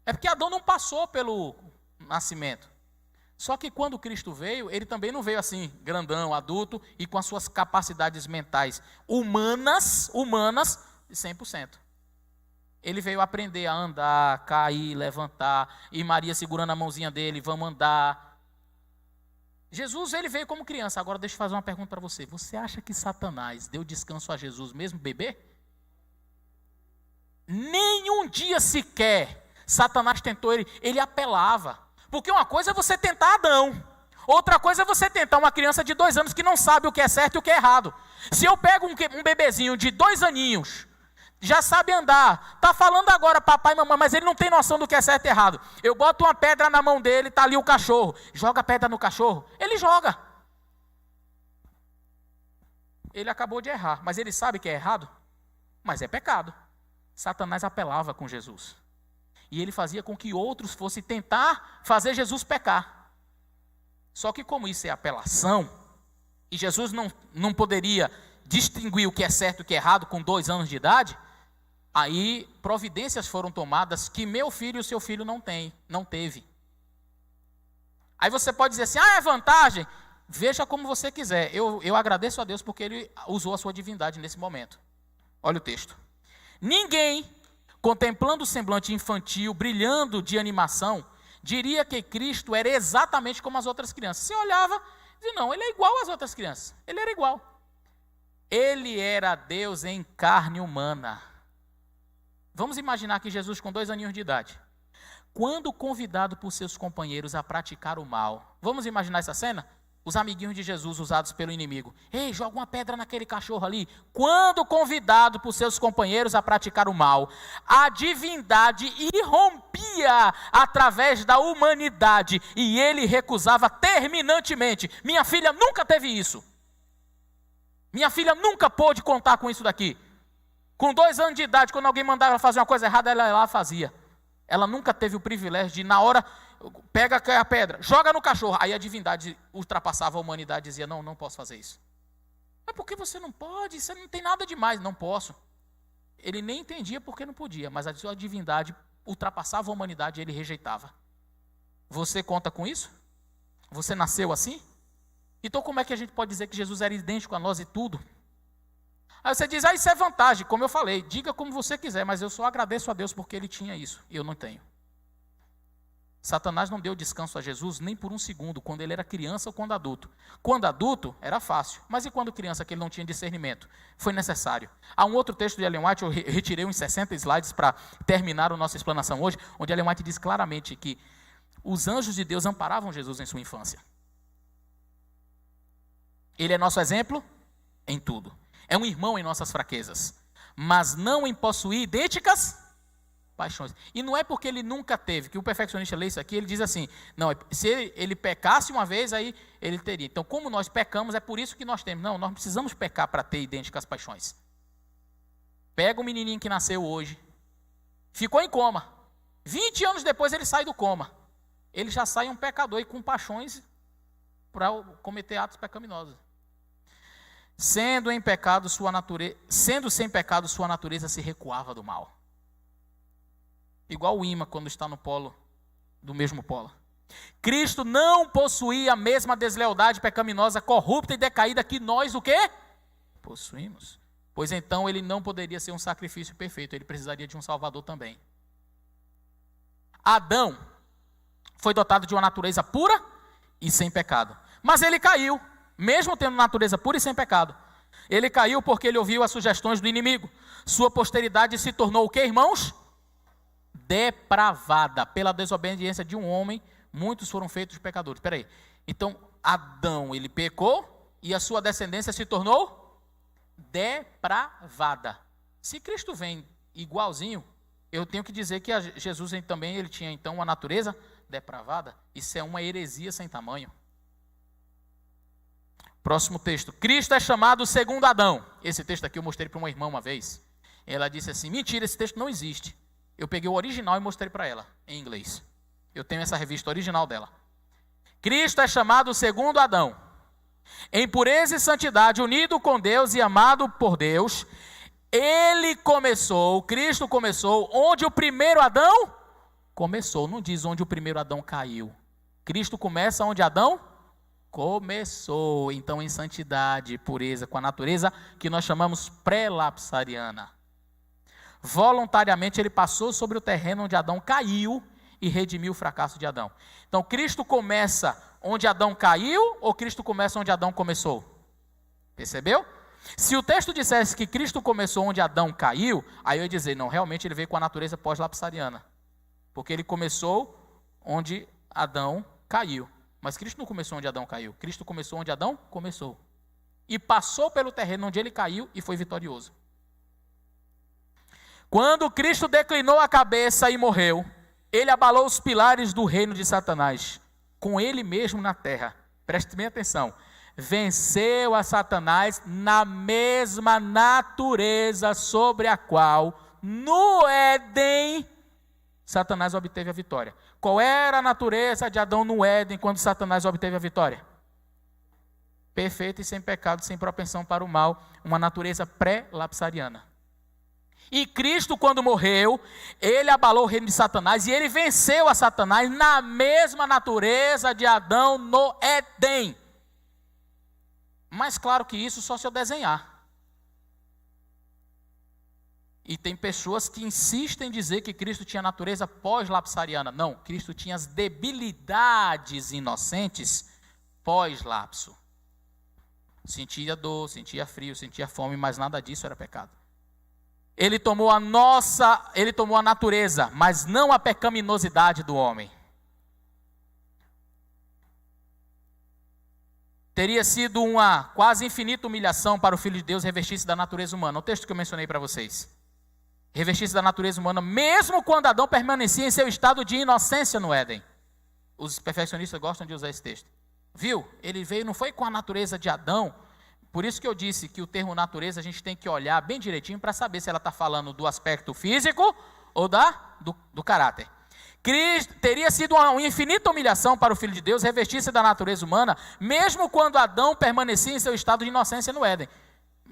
É porque Adão não passou pelo nascimento. Só que quando Cristo veio, ele também não veio assim, grandão, adulto, e com as suas capacidades mentais humanas, de 100%. Ele veio aprender a andar, cair, levantar, e Maria segurando a mãozinha dele, vamos andar. Jesus, ele veio como criança. Agora deixa eu fazer uma pergunta para você. Você acha que Satanás deu descanso a Jesus mesmo bebê? Nenhum dia sequer Satanás tentou ele apelava. Porque uma coisa é você tentar Adão, outra coisa é você tentar uma criança de 2 anos que não sabe o que é certo e o que é errado. Se eu pego um bebezinho de 2 aninhos, já sabe andar, está falando agora papai e mamãe, mas ele não tem noção do que é certo e errado. Eu boto uma pedra na mão dele, está ali o cachorro, joga a pedra no cachorro, ele joga. Ele acabou de errar, mas ele sabe que é errado, mas é pecado. Satanás apelava com Jesus. E ele fazia com que outros fossem tentar fazer Jesus pecar. Só que como isso é apelação, e Jesus não poderia distinguir o que é certo e o que é errado com 2 anos de idade, aí providências foram tomadas que meu filho e o seu filho não teve. Aí você pode dizer assim, é vantagem. Veja como você quiser. Eu agradeço a Deus porque ele usou a sua divindade nesse momento. Olha o texto. Ninguém, contemplando o semblante infantil, brilhando de animação, diria que Cristo era exatamente como as outras crianças. Você olhava e dizia, não, ele é igual às outras crianças. Ele era igual. Ele era Deus em carne humana. Vamos imaginar que Jesus com 2 aninhos de idade, quando convidado por seus companheiros a praticar o mal, vamos imaginar essa cena? os amiguinhos de Jesus usados pelo inimigo. Ei, joga uma pedra naquele cachorro ali. Quando convidado por seus companheiros a praticar o mal, a divindade irrompia através da humanidade e ele recusava terminantemente. Minha filha nunca teve isso. Minha filha nunca pôde contar com isso daqui. Com 2 anos de idade, quando alguém mandava fazer uma coisa errada, ela ia lá e fazia. Ela nunca teve o privilégio de, na hora, pega a pedra, joga no cachorro. Aí a divindade ultrapassava a humanidade e dizia, não, não posso fazer isso. Mas por que você não pode? Você não tem nada demais. Não posso. Ele nem entendia porque não podia, mas a sua divindade ultrapassava a humanidade e ele rejeitava. Você conta com isso? Você nasceu assim? Então como é que a gente pode dizer que Jesus era idêntico a nós e tudo? Aí você diz, isso é vantagem, como eu falei, diga como você quiser, mas eu só agradeço a Deus porque ele tinha isso, e eu não tenho. Satanás não deu descanso a Jesus nem por um segundo, quando ele era criança ou quando adulto. Quando adulto, era fácil, mas e quando criança, que ele não tinha discernimento? Foi necessário. Há um outro texto de Ellen White, eu retirei uns 60 slides para terminar a nossa explanação hoje, onde Ellen White diz claramente que os anjos de Deus amparavam Jesus em sua infância. Ele é nosso exemplo em tudo. É um irmão em nossas fraquezas, mas não em possuir idênticas paixões. E não é porque ele nunca teve, que o perfeccionista lê isso aqui, ele diz assim, não, se ele pecasse uma vez, aí ele teria. Então, como nós pecamos, é por isso que nós temos. Não, nós não precisamos pecar para ter idênticas paixões. Pega o menininho que nasceu hoje, ficou em coma. 20 anos depois ele sai do coma. Ele já sai um pecador e com paixões para cometer atos pecaminosos. Sendo sem pecado, sua natureza se recuava do mal. Igual o ímã quando está no polo, do mesmo polo. Cristo não possuía a mesma deslealdade pecaminosa, corrupta e decaída que nós o quê? Possuímos. Pois então ele não poderia ser um sacrifício perfeito, ele precisaria de um Salvador também. Adão foi dotado de uma natureza pura e sem pecado. Mas ele caiu, mesmo tendo natureza pura e sem pecado. Ele caiu porque ele ouviu as sugestões do inimigo. Sua posteridade se tornou o quê, irmãos? Depravada. Pela desobediência de um homem, muitos foram feitos pecadores. Espera aí. Então, Adão, ele pecou e a sua descendência se tornou depravada. Se Cristo vem igualzinho, eu tenho que dizer que Jesus também ele tinha então uma natureza depravada. Isso é uma heresia sem tamanho. Próximo texto. Cristo é chamado segundo Adão. Esse texto aqui eu mostrei para uma irmã uma vez. Ela disse assim, mentira, esse texto não existe. Eu peguei o original e mostrei para ela, em inglês. Eu tenho essa revista original dela. Cristo é chamado segundo Adão. Em pureza e santidade, unido com Deus e amado por Deus, Cristo começou onde o primeiro Adão começou. Não diz onde o primeiro Adão caiu. Cristo começa onde Adão começou. Então em santidade, pureza, com a natureza que nós chamamos pré-lapsariana. Voluntariamente ele passou sobre o terreno onde Adão caiu e redimiu o fracasso de Adão. Então Cristo começa onde Adão caiu ou Cristo começa onde Adão começou? Percebeu? Se o texto dissesse que Cristo começou onde Adão caiu, aí eu ia dizer, não, realmente ele veio com a natureza pós-lapsariana. Porque ele começou onde Adão caiu. Mas Cristo não começou onde Adão caiu. Cristo começou onde Adão começou. E passou pelo terreno onde ele caiu e foi vitorioso. Quando Cristo declinou a cabeça e morreu, ele abalou os pilares do reino de Satanás, com ele mesmo na terra. Preste bem atenção. Venceu a Satanás na mesma natureza sobre a qual, no Éden, Satanás obteve a vitória. Qual era a natureza de Adão no Éden quando Satanás obteve a vitória? Perfeito e sem pecado, sem propensão para o mal, uma natureza pré-lapsariana. E Cristo, quando morreu, ele abalou o reino de Satanás e ele venceu a Satanás na mesma natureza de Adão no Éden. Mas claro que isso só se eu desenhar. E tem pessoas que insistem em dizer que Cristo tinha natureza pós-lapsariana. Não, Cristo tinha as debilidades inocentes pós-lapso. Sentia dor, sentia frio, sentia fome, mas nada disso era pecado. Ele tomou a natureza, mas não a pecaminosidade do homem. teria sido uma quase infinita humilhação para o Filho de Deus revestir-se da natureza humana. O texto que eu mencionei para vocês. Revestir-se da natureza humana, mesmo quando Adão permanecia em seu estado de inocência no Éden. Os perfeccionistas gostam de usar esse texto. Viu? Ele veio, não foi com a natureza de Adão. Por isso que eu disse que o termo natureza a gente tem que olhar bem direitinho para saber se ela está falando do aspecto físico ou do caráter. Cristo teria sido uma infinita humilhação para o Filho de Deus revestir-se da natureza humana, mesmo quando Adão permanecia em seu estado de inocência no Éden.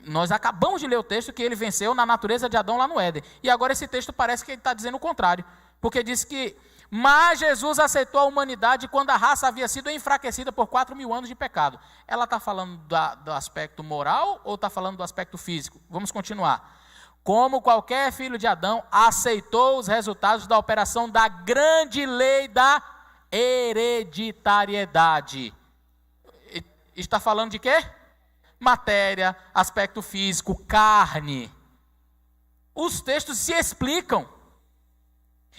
Nós acabamos de ler o texto que ele venceu na natureza de Adão lá no Éden. E agora esse texto parece que ele está dizendo o contrário. Porque diz que, mas Jesus aceitou a humanidade quando a raça havia sido enfraquecida por 4.000 anos de pecado. Ela está falando do aspecto moral ou está falando do aspecto físico? Vamos continuar. Como qualquer filho de Adão, aceitou os resultados da operação da grande lei da hereditariedade. Está falando de quê? Matéria, aspecto físico, carne. Os textos se explicam.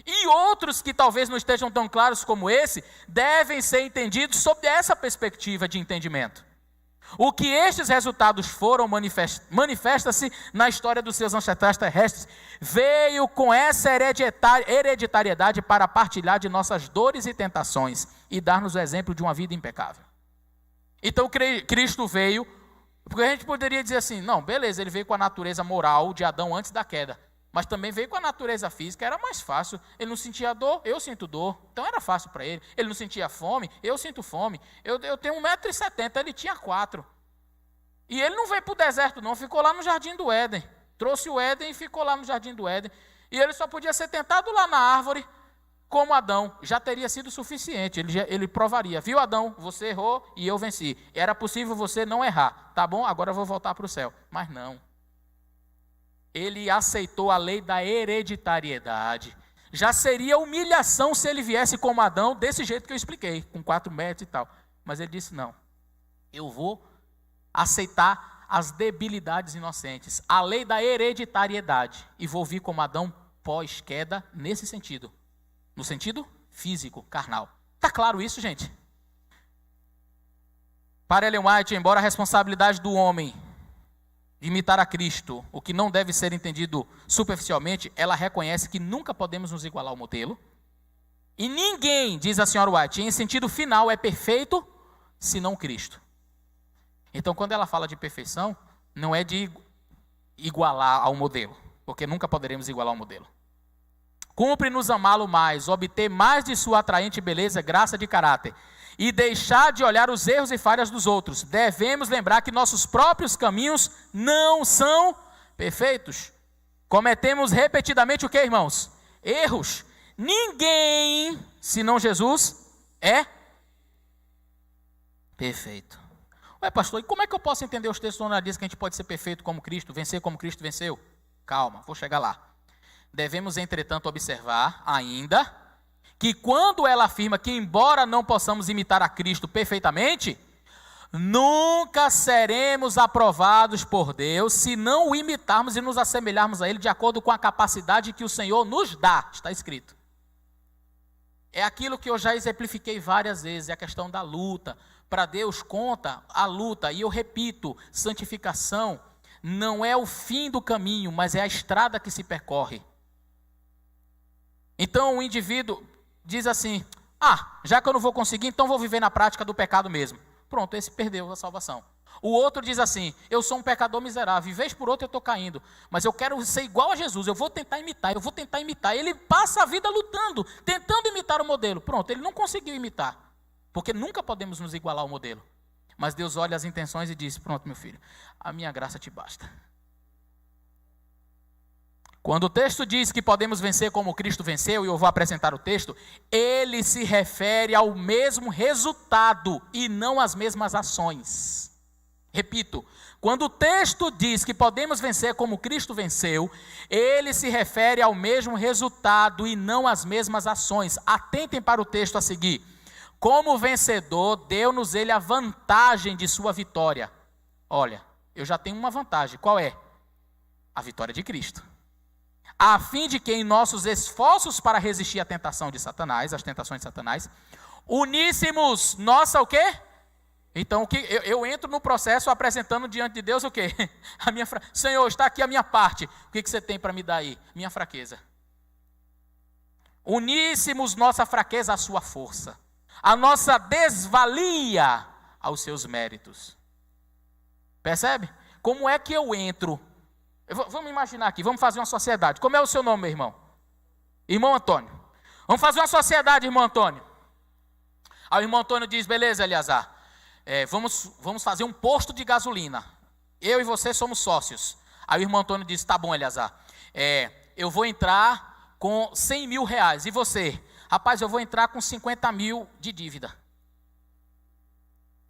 E outros que talvez não estejam tão claros como esse, devem ser entendidos sob essa perspectiva de entendimento. O que estes resultados foram manifesta-se na história dos seus ancestrais terrestres. Veio com essa hereditariedade para partilhar de nossas dores e tentações e dar-nos o exemplo de uma vida impecável. Então Cristo veio, porque a gente poderia dizer assim, não, beleza, ele veio com a natureza moral de Adão antes da queda, mas também veio com a natureza física, era mais fácil. Ele não sentia dor, eu sinto dor, então era fácil para ele. Ele não sentia fome, eu sinto fome. Eu tenho 1,70 m, ele tinha 4. E ele não veio para o deserto não, ficou lá no Jardim do Éden. Trouxe o Éden e ficou lá no Jardim do Éden. E ele só podia ser tentado lá na árvore, como Adão. Já teria sido suficiente, ele provaria. Viu, Adão, você errou e eu venci. Era possível você não errar. Tá bom, agora eu vou voltar para o céu. Mas não. Ele aceitou a lei da hereditariedade. Já seria humilhação se ele viesse como Adão, desse jeito que eu expliquei, com 4 metros e tal. Mas ele disse, não, eu vou aceitar as debilidades inocentes, a lei da hereditariedade, e vou vir como Adão pós-queda nesse sentido, no sentido físico, carnal. Está claro isso, gente? Para Ellen White, embora a responsabilidade do homem imitar a Cristo, o que não deve ser entendido superficialmente, ela reconhece que nunca podemos nos igualar ao modelo. E ninguém, diz a senhora White, em sentido final é perfeito, senão Cristo. Então, quando ela fala de perfeição, não é de igualar ao modelo, porque nunca poderemos igualar ao modelo. Cumpre-nos amá-lo mais, obter mais de sua atraente beleza, graça de caráter, e deixar de olhar os erros e falhas dos outros. Devemos lembrar que nossos próprios caminhos não são perfeitos. Cometemos repetidamente o que, irmãos? Erros. Ninguém, senão Jesus, é perfeito. Ué, pastor, e como é que eu posso entender os textos onde ela diz que a gente pode ser perfeito como Cristo, vencer como Cristo venceu? Calma, vou chegar lá. Devemos, entretanto, observar ainda que quando ela afirma que, embora não possamos imitar a Cristo perfeitamente, nunca seremos aprovados por Deus se não o imitarmos e nos assemelharmos a Ele de acordo com a capacidade que o Senhor nos dá, está escrito. É aquilo que eu já exemplifiquei várias vezes, é a questão da luta. Para Deus conta a luta, e eu repito, santificação não é o fim do caminho, mas é a estrada que se percorre. Então o indivíduo diz assim, já que eu não vou conseguir, então vou viver na prática do pecado mesmo. Pronto, esse perdeu a salvação. O outro diz assim, eu sou um pecador miserável, e vez por outra eu estou caindo, mas eu quero ser igual a Jesus, eu vou tentar imitar. Ele passa a vida lutando, tentando imitar o modelo. Pronto, ele não conseguiu imitar, porque nunca podemos nos igualar ao modelo. Mas Deus olha as intenções e diz, pronto, meu filho, a minha graça te basta. Quando o texto diz que podemos vencer como Cristo venceu, e eu vou apresentar o texto, ele se refere ao mesmo resultado e não às mesmas ações. Repito, quando o texto diz que podemos vencer como Cristo venceu, ele se refere ao mesmo resultado e não às mesmas ações. Atentem para o texto a seguir. Como vencedor, deu-nos ele a vantagem de sua vitória. Olha, eu já tenho uma vantagem. Qual é? A vitória de Cristo. A fim de que em nossos esforços para resistir à tentação de Satanás, às tentações de Satanás, uníssemos nossa o quê? Então, eu entro no processo apresentando diante de Deus o quê? Senhor, está aqui a minha parte. O que você tem para me dar aí? Minha fraqueza. Uníssemos nossa fraqueza à sua força, a nossa desvalia aos seus méritos. Percebe? Como é que eu entro? Vamos imaginar aqui, vamos fazer uma sociedade. Como é o seu nome, meu irmão? Irmão Antônio. Vamos fazer uma sociedade, irmão Antônio. Aí o irmão Antônio diz, beleza, Eleazar, vamos fazer um posto de gasolina. Eu e você somos sócios. Aí o irmão Antônio diz, tá bom, Eleazar, eu vou entrar com 100 mil reais. E você? Rapaz, eu vou entrar com 50 mil de dívida.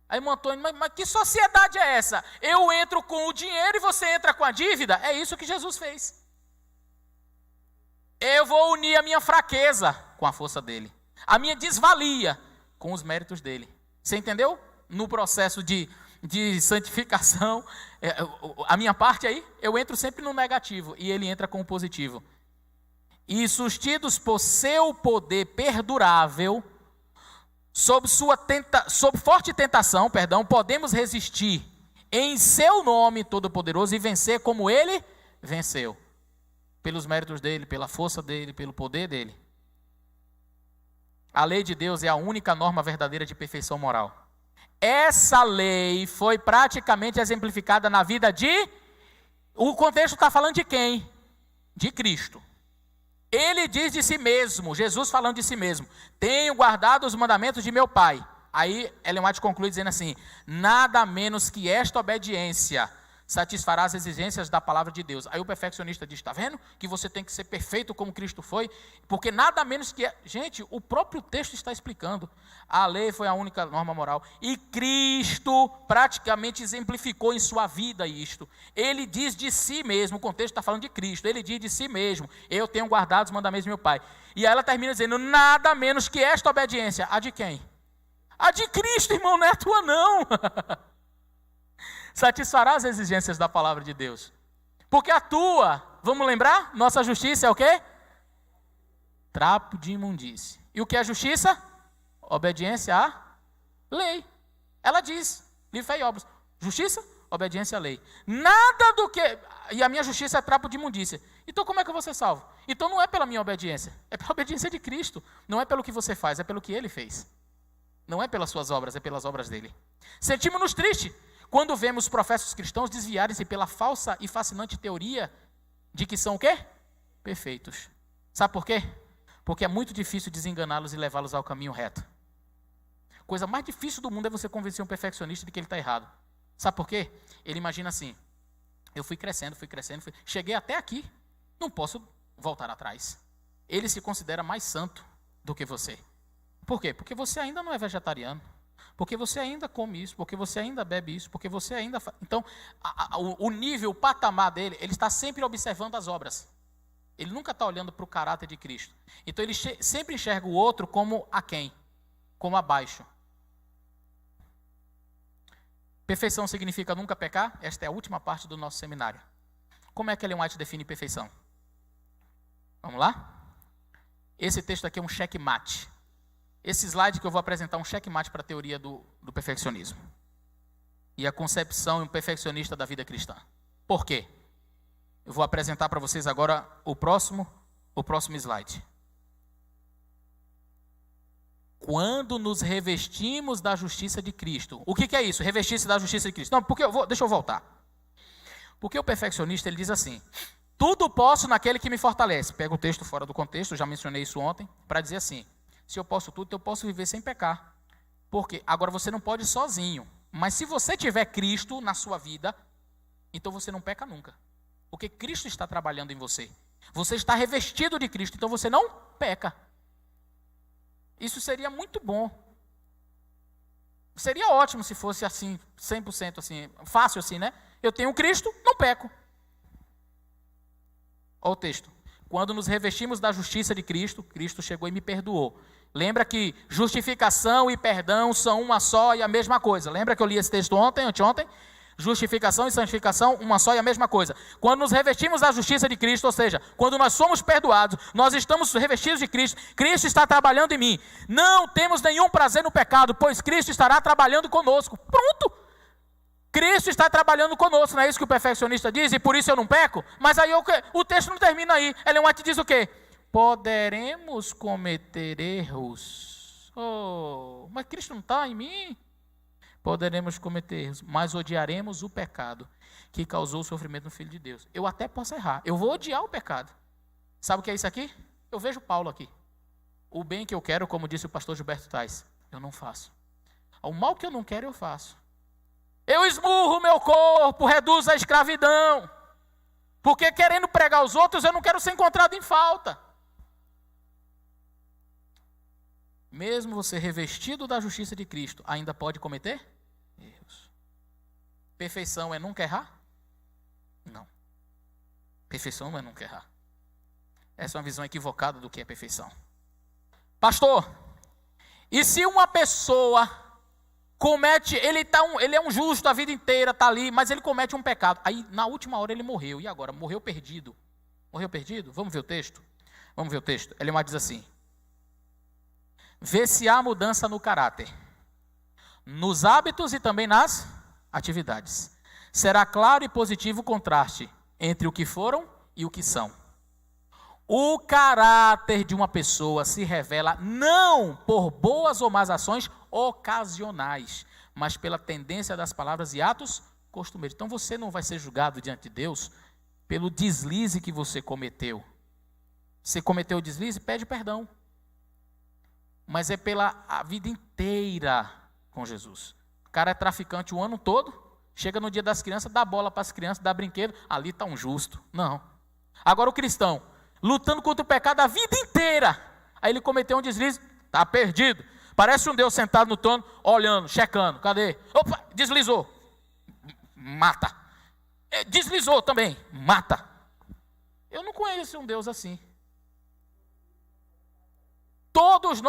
Aí, irmão Antônio, mas que sociedade é essa? Eu entro com o dinheiro e você entra com a dívida? É isso que Jesus fez. Eu vou unir a minha fraqueza com a força dele. A minha desvalia com os méritos dele. Você entendeu? No processo de santificação, a minha parte aí, eu entro sempre no negativo e ele entra com o positivo. E sustidos por seu poder perdurável, sob forte tentação, podemos resistir em seu nome todo-poderoso e vencer como ele venceu. Pelos méritos dele, pela força dele, pelo poder dele. A lei de Deus é a única norma verdadeira de perfeição moral. Essa lei foi praticamente exemplificada na vida de... O contexto está falando de quem? De Cristo. Ele diz de si mesmo, Jesus falando de si mesmo, tenho guardado os mandamentos de meu Pai. Aí Ellen White conclui dizendo assim, nada menos que esta obediência satisfará as exigências da palavra de Deus. Aí o perfeccionista diz, está vendo? Que você tem que ser perfeito como Cristo foi, porque nada menos que... Gente, o próprio texto está explicando. A lei foi a única norma moral. E Cristo praticamente exemplificou em sua vida isto. Ele diz de si mesmo, o contexto está falando de Cristo, ele diz de si mesmo, eu tenho guardado os mandamentos do meu Pai. E aí ela termina dizendo, nada menos que esta obediência. A de quem? A de Cristo, irmão, não é a tua não. Satisfará as exigências da palavra de Deus. Porque a tua, vamos lembrar? Nossa justiça é o quê? Trapo de imundície. E o que é justiça? Obediência à lei. Ela diz, livre, fé e obras. Justiça, obediência à lei. Nada do que... E a minha justiça é trapo de imundícia. Então como é que eu vou ser salvo? Então não é pela minha obediência. É pela obediência de Cristo. Não é pelo que você faz, é pelo que Ele fez. Não é pelas suas obras, é pelas obras dele. Sentimos-nos tristes quando vemos professos cristãos desviarem-se pela falsa e fascinante teoria de que são o quê? Perfeitos. Sabe por quê? Porque é muito difícil desenganá-los e levá-los ao caminho reto. Coisa mais difícil do mundo é você convencer um perfeccionista de que ele está errado. Sabe por quê? Ele imagina assim, eu fui crescendo, cheguei até aqui, não posso voltar atrás. Ele se considera mais santo do que você. Por quê? Porque você ainda não é vegetariano. Porque você ainda come isso, porque você ainda bebe isso, porque você ainda... Então, o nível, o patamar dele, ele está sempre observando as obras. Ele nunca está olhando para o caráter de Cristo. Então, ele sempre enxerga o outro como aquém, como abaixo. Perfeição significa nunca pecar? Esta é a última parte do nosso seminário. Como é que Ellen White define perfeição? Vamos lá? Esse texto aqui é um checkmate. Esse slide que eu vou apresentar é um checkmate para a teoria do perfeccionismo. E a concepção perfeccionista da vida cristã. Por quê? Eu vou apresentar para vocês agora o próximo slide. Quando nos revestimos da justiça de Cristo. O que é isso? Revestir-se da justiça de Cristo. Não, deixa eu voltar. Porque o perfeccionista, ele diz assim, tudo posso naquele que me fortalece. Pega o texto fora do contexto, já mencionei isso ontem, para dizer assim, se eu posso tudo, eu posso viver sem pecar. Por quê? Agora você não pode sozinho. Mas se você tiver Cristo na sua vida, então você não peca nunca. Porque Cristo está trabalhando em você. Você está revestido de Cristo, então você não peca. Isso seria muito bom. Seria ótimo se fosse assim, 100% assim, fácil assim, né? Eu tenho Cristo, não peco. Olha o texto. Quando nos revestimos da justiça de Cristo, Cristo chegou e me perdoou. Lembra que justificação e perdão são uma só e a mesma coisa. Lembra que eu li esse texto anteontem? Justificação e santificação, uma só e a mesma coisa. Quando nos revestimos da justiça de Cristo, ou seja, quando nós somos perdoados, nós estamos revestidos de Cristo, Cristo está trabalhando em mim. Não temos nenhum prazer no pecado, pois Cristo estará trabalhando conosco. Pronto! Cristo está trabalhando conosco, não é isso que o perfeccionista diz? E por isso eu não peco? Mas aí o texto não termina aí. Ellen White diz o quê? Poderemos cometer erros. Oh, mas Cristo não está em mim? Poderemos cometer erros, mas odiaremos o pecado que causou o sofrimento no Filho de Deus. Eu até posso errar, eu vou odiar o pecado. Sabe o que é isso aqui? Eu vejo Paulo aqui. O bem que eu quero, como disse o pastor Gilberto Tais, eu não faço. O mal que eu não quero, eu faço. Eu esmurro o meu corpo, reduzo a escravidão. Porque querendo pregar aos outros, eu não quero ser encontrado em falta. Mesmo você revestido da justiça de Cristo, ainda pode cometer erros. Perfeição é nunca errar? Não. Perfeição não é nunca errar. Essa é uma visão equivocada do que é perfeição. Pastor, e se uma pessoa comete, ele é um justo a vida inteira, está ali, mas ele comete um pecado. Aí na última hora ele morreu, e agora? Morreu perdido. Morreu perdido? Vamos ver o texto? Vamos ver o texto. Ellen White diz assim: vê se há mudança no caráter, nos hábitos e também nas atividades. Será claro e positivo o contraste entre o que foram e o que são. O caráter de uma pessoa se revela não por boas ou más ações ocasionais, mas pela tendência das palavras e atos costumeiros. Então você não vai ser julgado diante de Deus pelo deslize que você cometeu. Você cometeu o deslize, pede perdão. Mas é pela a vida inteira com Jesus. O cara é traficante o ano todo, chega no dia das crianças, dá bola para as crianças, dá brinquedo, ali está um justo. Não. Agora o cristão, lutando contra o pecado a vida inteira, aí ele cometeu um deslize, está perdido. Parece um Deus sentado no trono, olhando, checando, cadê? Opa, deslizou, mata. Deslizou também, mata. Eu não conheço um Deus assim. Todos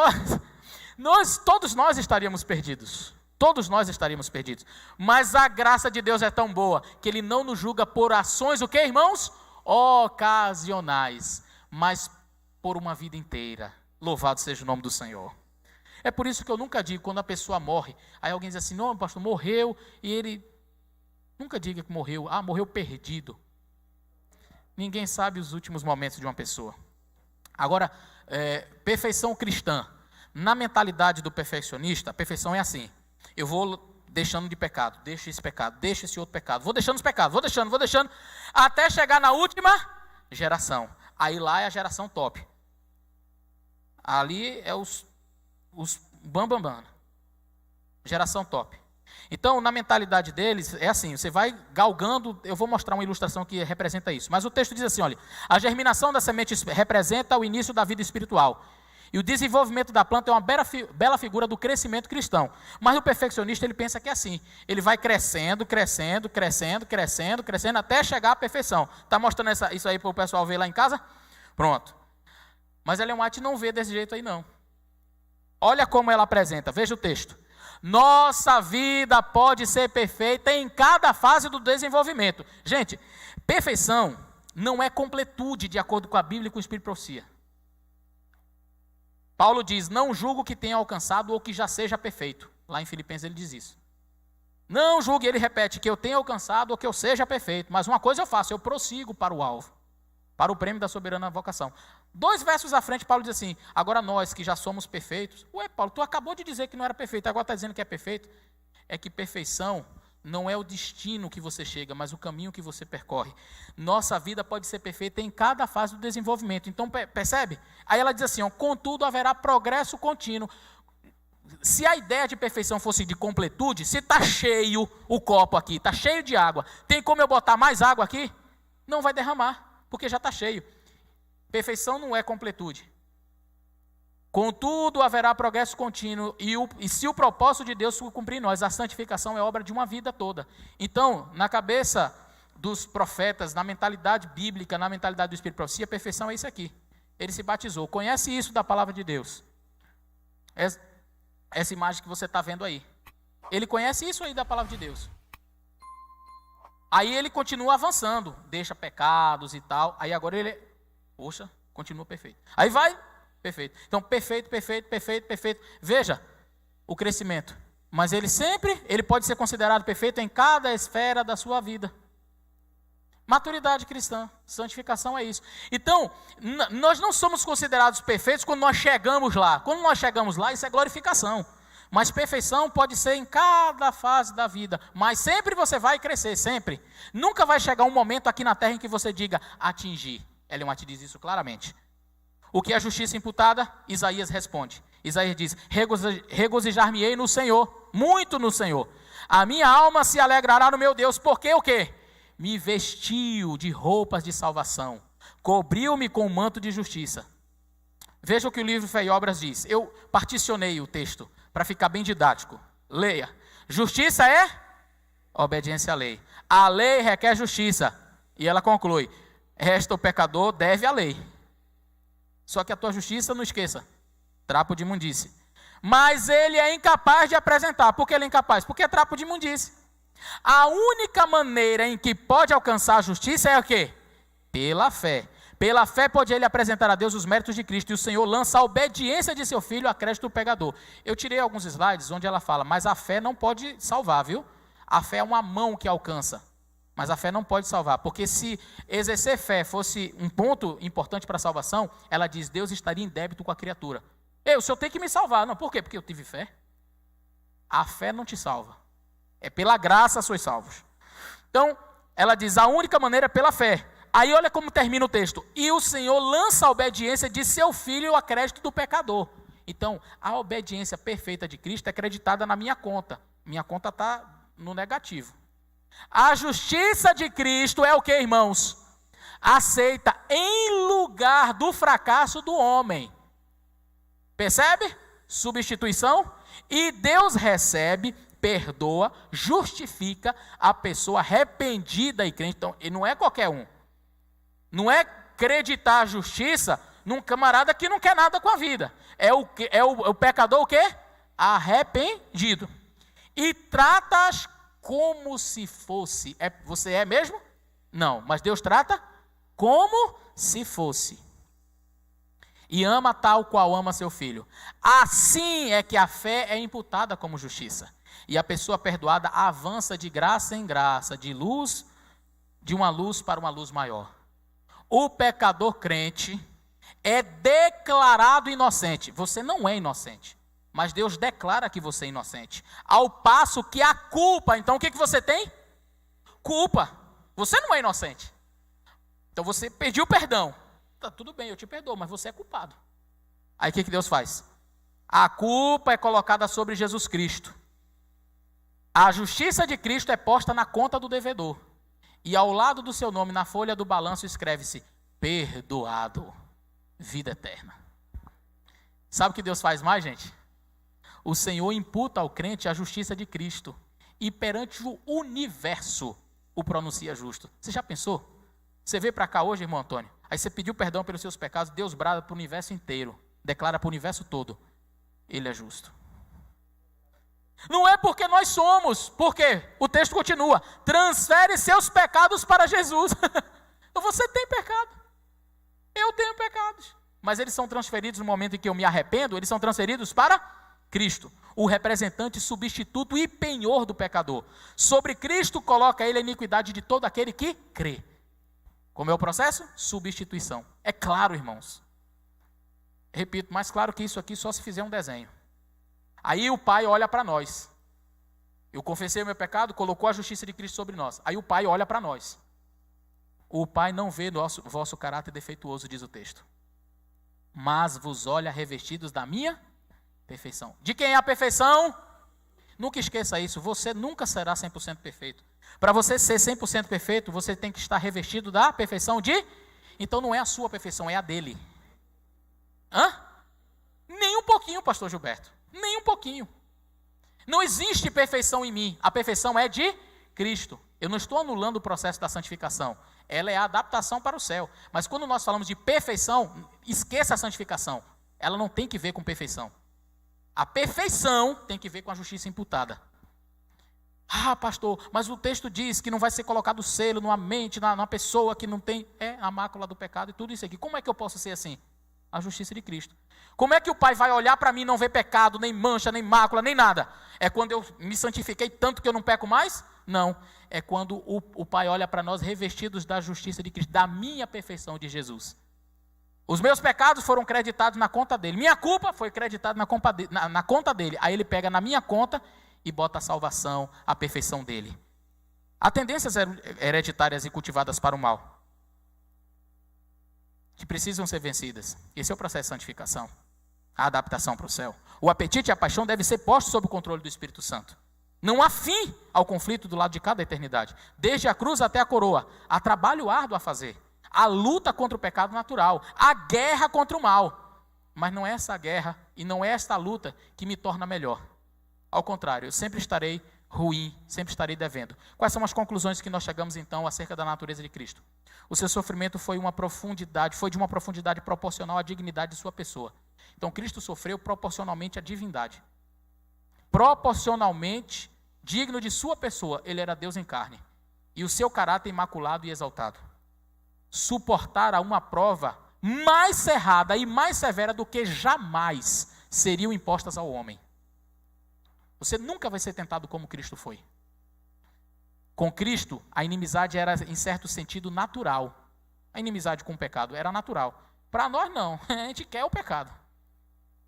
nós estaríamos perdidos. Todos nós estaríamos perdidos. Mas a graça de Deus é tão boa que Ele não nos julga por ações, o que, irmãos? Ocasionais, mas por uma vida inteira. Louvado seja o nome do Senhor. É por isso que eu nunca digo, quando a pessoa morre, aí alguém diz assim, não, pastor, morreu, e ele... Nunca diga que morreu, morreu perdido. Ninguém sabe os últimos momentos de uma pessoa. Agora, perfeição cristã. Na mentalidade do perfeccionista, a perfeição é assim. Eu vou deixando de pecado, deixa esse pecado, deixa esse outro pecado. Vou deixando os pecados, vou deixando, até chegar na última geração. Aí lá é a geração top. Ali é os bam. Geração top. Então, na mentalidade deles, é assim, você vai galgando, eu vou mostrar uma ilustração que representa isso. Mas o texto diz assim, olha, a germinação da semente representa o início da vida espiritual. E o desenvolvimento da planta é uma bela figura do crescimento cristão. Mas o perfeccionista, ele pensa que é assim. Ele vai crescendo, até chegar à perfeição. Está mostrando isso aí para o pessoal ver lá em casa? Pronto. Mas Ellen White não vê desse jeito aí, não. Olha como ela apresenta, veja o texto. Nossa vida pode ser perfeita em cada fase do desenvolvimento. Gente, perfeição não é completude de acordo com a Bíblia e com o Espírito de Profecia. Paulo diz, não julgo que tenha alcançado ou que já seja perfeito. Lá em Filipenses ele diz isso. Não julgue, ele repete, que eu tenha alcançado ou que eu seja perfeito. Mas uma coisa eu faço, eu prossigo para o alvo, para o prêmio da soberana vocação. 2 versos à frente, Paulo diz assim, agora nós que já somos perfeitos. Ué, Paulo, tu acabou de dizer que não era perfeito, agora está dizendo que é perfeito. É que perfeição não é o destino que você chega, mas o caminho que você percorre. Nossa vida pode ser perfeita em cada fase do desenvolvimento. Então, percebe? Aí ela diz assim, contudo haverá progresso contínuo. Se a ideia de perfeição fosse de completude, se está cheio o copo aqui, está cheio de água, tem como eu botar mais água aqui? Não vai derramar, porque já está cheio. Perfeição não é completude. Contudo, haverá progresso contínuo, e se o propósito de Deus for cumprir em nós, a santificação é obra de uma vida toda. Então, na cabeça dos profetas, na mentalidade bíblica, na mentalidade do Espírito de Profecia, a perfeição é isso aqui. Ele se batizou. Conhece isso da palavra de Deus? Essa imagem que você está vendo aí. Ele conhece isso aí da palavra de Deus. Aí ele continua avançando, deixa pecados e tal. Aí agora ele, poxa, continua perfeito. Aí vai, perfeito. Então, perfeito. Veja o crescimento. Mas ele pode ser considerado perfeito em cada esfera da sua vida. Maturidade cristã, santificação é isso. Então, nós não somos considerados perfeitos quando nós chegamos lá. Quando nós chegamos lá, isso é glorificação. Mas perfeição pode ser em cada fase da vida. Mas sempre você vai crescer, sempre. Nunca vai chegar um momento aqui na terra em que você diga atingir. Elion White diz isso claramente. O que é justiça imputada? Isaías responde. Isaías diz, regozijar-me-ei no Senhor, muito no Senhor. A minha alma se alegrará no meu Deus, porque o quê? Me vestiu de roupas de salvação, cobriu-me com um manto de justiça. Veja o que o livro Fé e Obras diz. Eu particionei o texto para ficar bem didático. Leia. Justiça é obediência à lei. A lei requer justiça. E ela conclui, resta o pecador, deve à lei. Só que a tua justiça, não esqueça, trapo de imundície. Mas ele é incapaz de apresentar. Por que ele é incapaz? Porque é trapo de imundície. A única maneira em que pode alcançar a justiça é o quê? Pela fé. Pela fé pode ele apresentar a Deus os méritos de Cristo, e o Senhor lança a obediência de seu filho a crédito do pecador. Eu tirei alguns slides onde ela fala, mas a fé não pode salvar, viu? A fé é uma mão que alcança, mas a fé não pode salvar, porque se exercer fé fosse um ponto importante para a salvação, ela diz, Deus estaria em débito com a criatura. O Senhor tem que me salvar. Não, por quê? Porque eu tive fé. A fé não te salva. É pela graça sois salvos. Então, ela diz, a única maneira é pela fé. Aí olha como termina o texto. E o Senhor lança a obediência de seu filho a crédito do pecador. Então, a obediência perfeita de Cristo é creditada na minha conta. Minha conta está no negativo. A justiça de Cristo é o que, irmãos? Aceita em lugar do fracasso do homem. Percebe? Substituição. E Deus recebe, perdoa, justifica a pessoa arrependida e crente. Então, não é qualquer um. Não é acreditar a justiça num camarada que não quer nada com a vida. É o pecador o quê? Arrependido. E trata-as como se fosse. Você é mesmo? Não, mas Deus trata como se fosse. E ama tal qual ama seu filho. Assim é que a fé é imputada como justiça. E a pessoa perdoada avança de graça em graça, de uma luz para uma luz maior. O pecador crente é declarado inocente. Você não é inocente, mas Deus declara que você é inocente. Ao passo que a culpa, então o que você tem? Culpa. Você não é inocente. Então você pediu perdão. Tá, tudo bem, eu te perdoo, mas você é culpado. Aí o que Deus faz? A culpa é colocada sobre Jesus Cristo. A justiça de Cristo é posta na conta do devedor. E ao lado do seu nome, na folha do balanço, escreve-se, perdoado, vida eterna. Sabe o que Deus faz mais, gente? O Senhor imputa ao crente a justiça de Cristo. E perante o universo, o pronuncia justo. Você já pensou? Você veio para cá hoje, irmão Antônio, aí você pediu perdão pelos seus pecados, Deus brada para o universo inteiro, declara para o universo todo, Ele é justo. Não é porque nós somos, porque o texto continua, transfere seus pecados para Jesus. Então você tem pecado, eu tenho pecados, mas eles são transferidos no momento em que eu me arrependo, eles são transferidos para Cristo, o representante substituto e penhor do pecador. Sobre Cristo coloca ele a iniquidade de todo aquele que crê. Como é o processo? Substituição. É claro, irmãos. Repito, mais claro que isso aqui só se fizer um desenho. Aí o Pai olha para nós. Eu confessei o meu pecado, colocou a justiça de Cristo sobre nós. Aí o Pai olha para nós. O Pai não vê vosso caráter defeituoso, diz o texto. Mas vos olha revestidos da minha perfeição. De quem é a perfeição? Nunca esqueça isso. Você nunca será 100% perfeito. Para você ser 100% perfeito, você tem que estar revestido da perfeição de... Então não é a sua perfeição, é a dele. Nem um pouquinho, pastor Gilberto. Nem um pouquinho. Não existe perfeição em mim. A perfeição é de Cristo. Eu não estou anulando o processo da santificação. Ela é a adaptação para o céu. Mas quando nós falamos de perfeição, esqueça a santificação. Ela não tem que ver com perfeição. A perfeição tem que ver com a justiça imputada. Ah, pastor, mas o texto diz que não vai ser colocado selo numa mente, numa pessoa que não tem a mácula do pecado e tudo isso aqui. Como é que eu posso ser assim? A justiça de Cristo. Como é que o Pai vai olhar para mim e não ver pecado, nem mancha, nem mácula, nem nada? É quando eu me santifiquei tanto que eu não peco mais? Não. É quando o Pai olha para nós revestidos da justiça de Cristo, da minha perfeição de Jesus. Os meus pecados foram creditados na conta dele. Minha culpa foi creditada na conta dele. Aí ele pega na minha conta e bota a salvação, a perfeição dele. Há tendências hereditárias e cultivadas para o mal, que precisam ser vencidas. Esse é o processo de santificação, a adaptação para o céu. O apetite e a paixão devem ser postos sob o controle do Espírito Santo. Não há fim ao conflito do lado de cada eternidade. Desde a cruz até a coroa, há trabalho árduo a fazer. Há luta contra o pecado natural, há guerra contra o mal. Mas não é essa guerra e não é esta luta que me torna melhor. Ao contrário, eu sempre estarei ruim, sempre estarei devendo. Quais são as conclusões que nós chegamos então acerca da natureza de Cristo? O seu sofrimento foi de uma profundidade proporcional à dignidade de sua pessoa. Então Cristo sofreu proporcionalmente à divindade. Proporcionalmente digno de sua pessoa, ele era Deus em carne. E o seu caráter imaculado e exaltado. Suportar a uma prova mais cerrada e mais severa do que jamais seriam impostas ao homem. Você nunca vai ser tentado como Cristo foi. Com Cristo, a inimizade era, em certo sentido, natural. A inimizade com o pecado era natural. Para nós, não. A gente quer o pecado.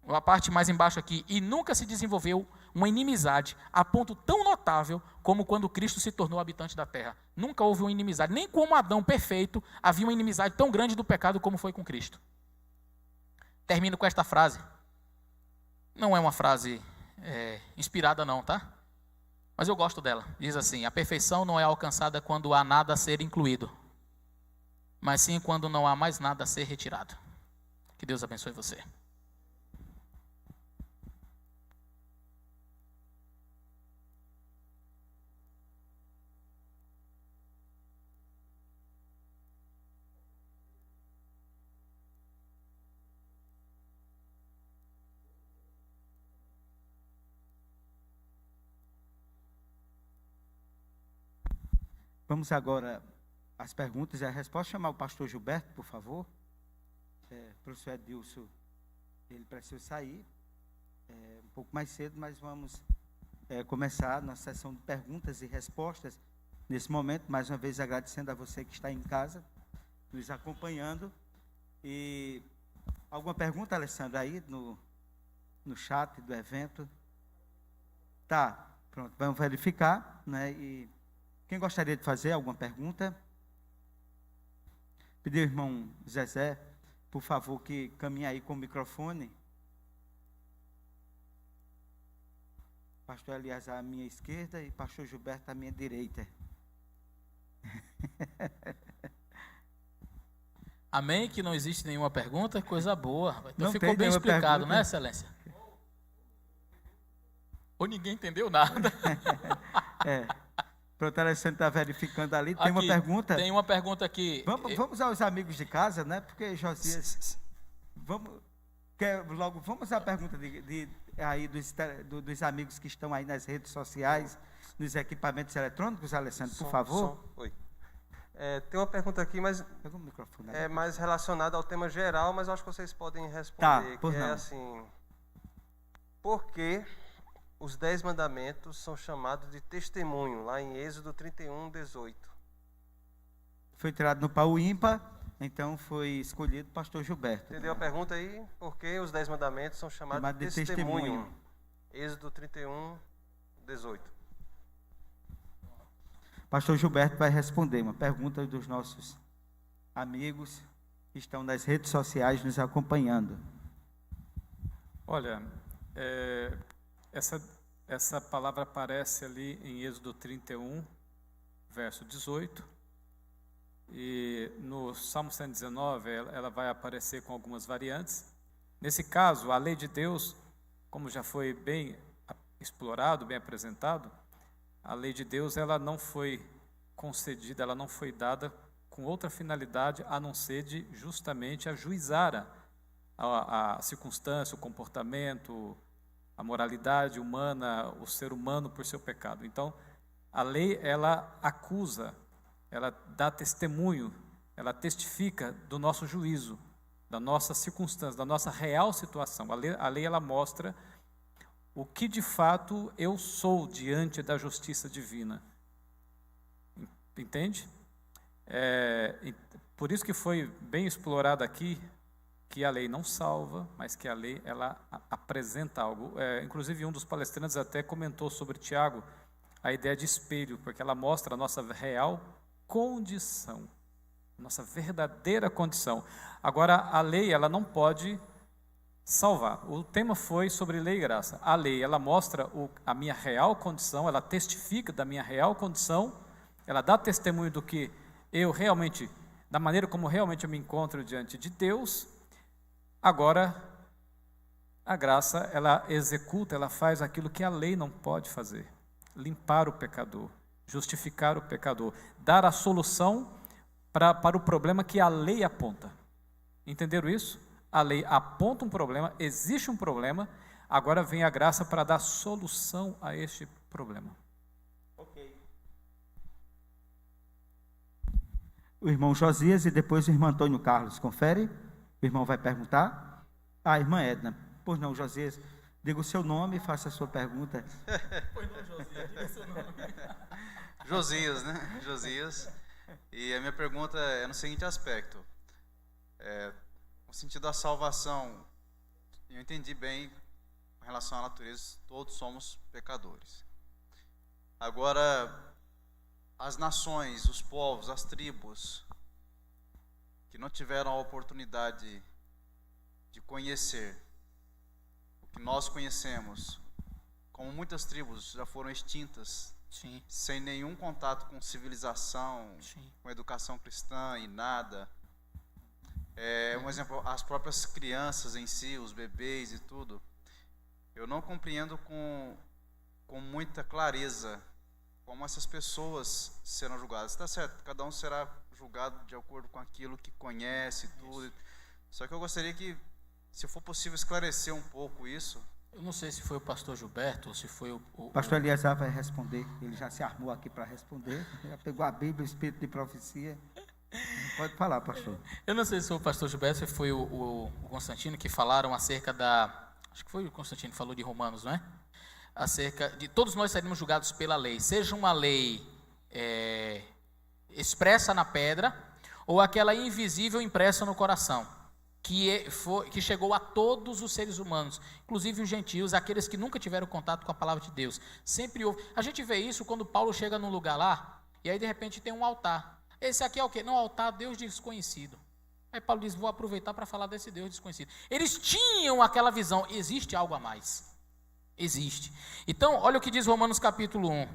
A parte mais embaixo aqui. E nunca se desenvolveu uma inimizade a ponto tão notável como quando Cristo se tornou habitante da terra. Nunca houve uma inimizade. Nem como Adão perfeito havia uma inimizade tão grande do pecado como foi com Cristo. Termino com esta frase. Não é uma frase inspirada não, tá? Mas eu gosto dela. Diz assim: a perfeição não é alcançada quando há nada a ser incluído, mas sim quando não há mais nada a ser retirado. Que Deus abençoe você. Vamos agora às perguntas e a resposta. Chamar o pastor Gilberto, por favor. O professor Edilson, ele precisa sair um pouco mais cedo, mas vamos começar a nossa sessão de perguntas e respostas nesse momento. Mais uma vez agradecendo a você que está em casa, nos acompanhando. E alguma pergunta, Alessandra, aí no chat do evento? Tá, pronto, vamos verificar, né? E quem gostaria de fazer alguma pergunta? Pedir ao irmão Zezé, por favor, que caminhe aí com o microfone. Pastor Elias à minha esquerda e pastor Gilberto à minha direita. Amém? Que não existe nenhuma pergunta? Coisa boa. Então não ficou bem explicado, pergunta, né, excelência? Ou ninguém entendeu nada. Pronto, Alessandro está verificando ali. Tem Aqui, uma pergunta? Tem uma pergunta aqui. Vamos aos amigos de casa, né? Porque Josias... Vamos à pergunta aí dos amigos que estão aí nas redes sociais, nos equipamentos eletrônicos, Alessandro, por favor. Oi. Tem uma pergunta aqui, mas pega o microfone, é mais relacionada ao tema geral, mas eu acho que vocês podem responder. Tá, por que não. É assim: por que os 10 mandamentos são chamados de testemunho, lá em Êxodo 31, 18? Foi tirado no pau ímpar, então foi escolhido o pastor Gilberto. Entendeu a pergunta aí? Por que os 10 mandamentos são chamados de testemunho? Êxodo 31, 18. Pastor Gilberto vai responder uma pergunta dos nossos amigos que estão nas redes sociais nos acompanhando. Olha, essa palavra aparece ali em Êxodo 31, verso 18. E no Salmo 119, ela vai aparecer com algumas variantes. Nesse caso, a lei de Deus, como já foi bem explorado, bem apresentado, a lei de Deus, ela não foi concedida, ela não foi dada com outra finalidade a não ser de justamente ajuizar a circunstância, o comportamento, a moralidade humana, o ser humano por seu pecado. Então, A lei, ela acusa, ela dá testemunho, ela testifica do nosso juízo, da nossa circunstância, da nossa real situação. A lei ela mostra o que de fato eu sou diante da justiça divina. Entende? Por isso que foi bem explorado aqui que a lei não salva, mas que a lei ela apresenta algo. Inclusive um dos palestrantes até comentou sobre Tiago a ideia de espelho, porque ela mostra a nossa real condição, nossa verdadeira condição. Agora, a lei ela não pode salvar. O tema foi sobre lei e graça. A lei ela mostra a minha real condição, ela testifica da minha real condição, ela dá testemunho do que eu realmente, da maneira como realmente eu me encontro diante de Deus. Agora, a graça, ela executa, ela faz aquilo que a lei não pode fazer. Limpar o pecador, justificar o pecador, dar a solução para o problema que a lei aponta. Entenderam isso? A lei aponta um problema, existe um problema, agora vem a graça para dar solução a este problema. O irmão Josias e depois o irmão Antônio Carlos. Confere? O irmão vai perguntar. Irmã Edna. Pois não, Josias, diga o seu nome e faça a sua pergunta. Pois não, Josias, diga o seu nome. Josias, né? Josias. E a minha pergunta é no seguinte aspecto. No sentido da salvação, eu entendi bem em relação à natureza, todos somos pecadores. Agora, as nações, os povos, as tribos que não tiveram a oportunidade de conhecer o que nós conhecemos, como muitas tribos já foram extintas, Sim. sem nenhum contato com civilização, Sim. com educação cristã e nada. Um exemplo, as próprias crianças em si, os bebês e tudo, eu não compreendo com muita clareza como essas pessoas serão julgadas. Está certo, cada um será julgado de acordo com aquilo que conhece, tudo. Só que eu gostaria que, se for possível, esclarecer um pouco isso. Eu não sei se foi o pastor Gilberto ou se foi o Pastor Eliezer vai responder. Ele já se armou aqui para responder. Já pegou a Bíblia, o Espírito de Profecia. Pode falar, pastor. Eu não sei se foi o pastor Gilberto ou se foi o Constantino que falaram acerca acho que foi o Constantino que falou de Romanos, não é? Acerca de todos nós seremos julgados pela lei, seja uma lei expressa na pedra ou aquela invisível impressa no coração, que chegou a todos os seres humanos, inclusive os gentios, aqueles que nunca tiveram contato com a palavra de Deus. Sempre houve. A gente vê isso quando Paulo chega num lugar lá e aí de repente tem um altar. Esse aqui é o quê? Não, altar Deus desconhecido. Aí Paulo diz, vou aproveitar para falar desse Deus desconhecido. Eles tinham aquela visão, existe algo a mais. Existe. Então, olha o que diz Romanos capítulo 1.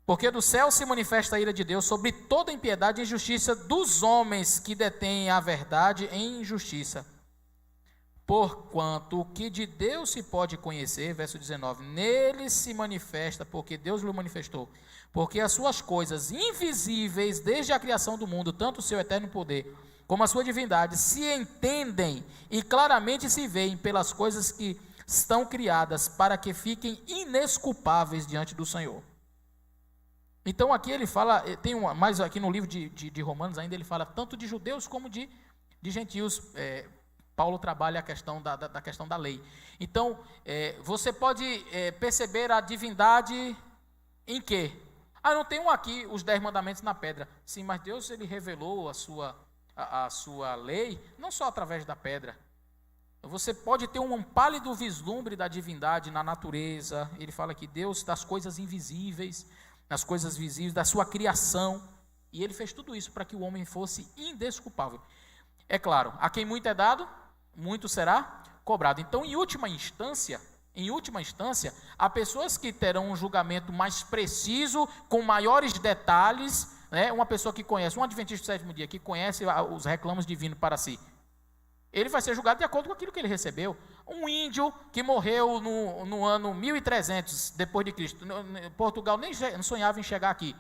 Porque do céu se manifesta a ira de Deus sobre toda impiedade e injustiça dos homens que detêm a verdade em injustiça. Porquanto o que de Deus se pode conhecer, verso 19, nele se manifesta, porque Deus lhe manifestou. Porque as suas coisas invisíveis, desde a criação do mundo, tanto o seu eterno poder, como a sua divindade, se entendem e claramente se veem pelas coisas que estão criadas, para que fiquem inesculpáveis diante do Senhor. Então aqui ele fala, mais aqui no livro de Romanos ainda, ele fala tanto de judeus como de gentios. Paulo trabalha a questão da questão da lei. Então, você pode perceber a divindade em quê? Não tem aqui, os 10 mandamentos na pedra. Sim, mas Deus ele revelou a sua lei, não só através da pedra. Você pode ter um pálido vislumbre da divindade na natureza. Ele fala que Deus, das coisas invisíveis, nas coisas visíveis, da sua criação. E ele fez tudo isso para que o homem fosse indesculpável. É claro, a quem muito é dado, muito será cobrado. Então, em última instância, há pessoas que terão um julgamento mais preciso, com maiores detalhes, né? Uma pessoa que conhece, um adventista do sétimo dia, que conhece os reclamos divinos para si, ele vai ser julgado de acordo com aquilo que ele recebeu. Um índio que morreu no ano 1300 depois de Cristo, Portugal nem sonhava em chegar aqui.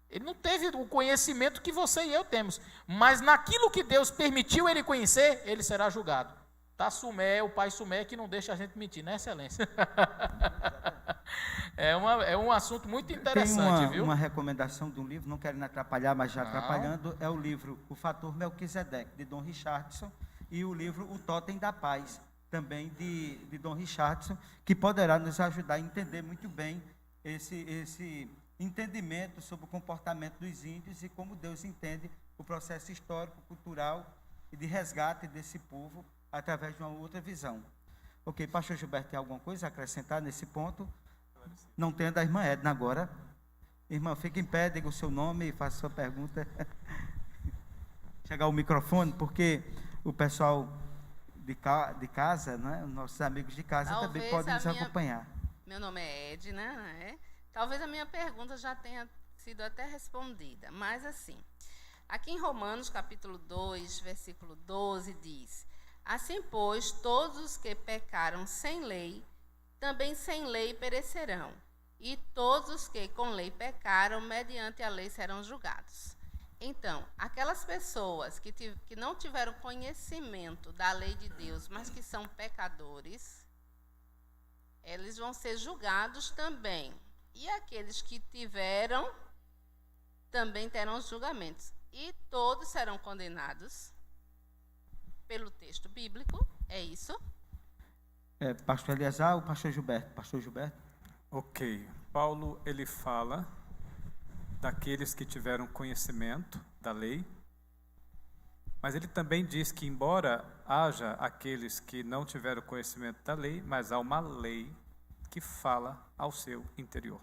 Ele não teve o conhecimento que você e eu temos, mas naquilo que Deus permitiu ele conhecer, ele será julgado. Tá Sumé, o pai Sumé, que não deixa a gente mentir, né, excelência? É um assunto muito Tem interessante, viu? uma recomendação de um livro, não quero atrapalhar, mas já Não. atrapalhando, é o livro O Fator Melquisedeque, de Dom Richardson, e o livro O Totem da Paz, também de Dom Richardson, que poderá nos ajudar a entender muito bem esse entendimento sobre o comportamento dos índios e como Deus entende o processo histórico, cultural e de resgate desse povo através de uma outra visão. Ok, pastor Gilberto, tem alguma coisa a acrescentar nesse ponto? Não tem a da irmã Edna agora. Irmã, fique em pé, diga o seu nome e faça sua pergunta. Chegar o microfone, porque o pessoal de casa, né, nossos amigos de casa Talvez também podem nos acompanhar. Meu nome é Edna, né? Talvez a minha pergunta já tenha sido até respondida, mas assim, aqui em Romanos capítulo 2, versículo 12, diz: assim, pois, todos os que pecaram sem lei, também sem lei perecerão, e todos os que com lei pecaram, mediante a lei serão julgados. Então, aquelas pessoas que não tiveram conhecimento da lei de Deus, mas que são pecadores, eles vão ser julgados também. E aqueles que tiveram, também terão os julgamentos. E todos serão condenados pelo texto bíblico, é isso? Pastor Eliasar ou pastor Gilberto? Pastor Gilberto? Ok. Paulo, ele fala daqueles que tiveram conhecimento da lei, mas ele também diz que, embora haja aqueles que não tiveram conhecimento da lei, mas há uma lei que fala ao seu interior.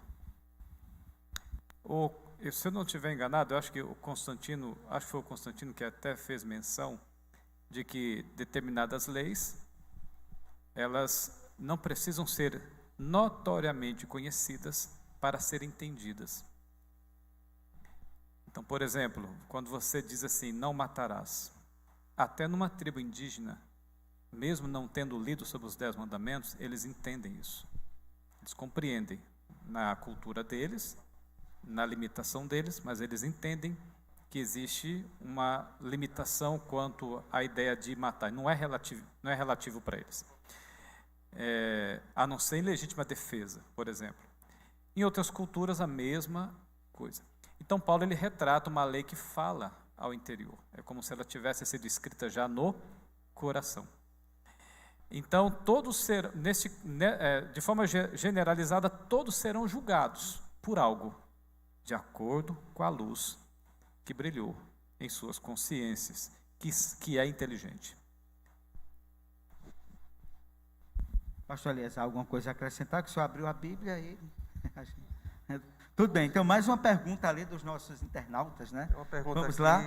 Se eu não estiver enganado, eu acho que foi o Constantino que até fez menção de que determinadas leis, elas não precisam ser notoriamente conhecidas para serem entendidas. Então, por exemplo, quando você diz assim, não matarás, até numa tribo indígena, mesmo não tendo lido sobre os 10 mandamentos, eles entendem isso. Eles compreendem na cultura deles, na limitação deles, mas eles entendem que existe uma limitação quanto à ideia de matar. Não é relativo para eles. A não ser em legítima defesa, por exemplo. Em outras culturas, a mesma coisa. Então, Paulo ele retrata uma lei que fala ao interior. É como se ela tivesse sido escrita já no coração. Então, de forma generalizada, todos serão julgados por algo, de acordo com a luz que brilhou em suas consciências, que é inteligente. Pastor Eliasar, alguma coisa a acrescentar? Que o senhor abriu a Bíblia e... Tudo bem, então mais uma pergunta ali dos nossos internautas, né? Uma pergunta Vamos aqui, lá?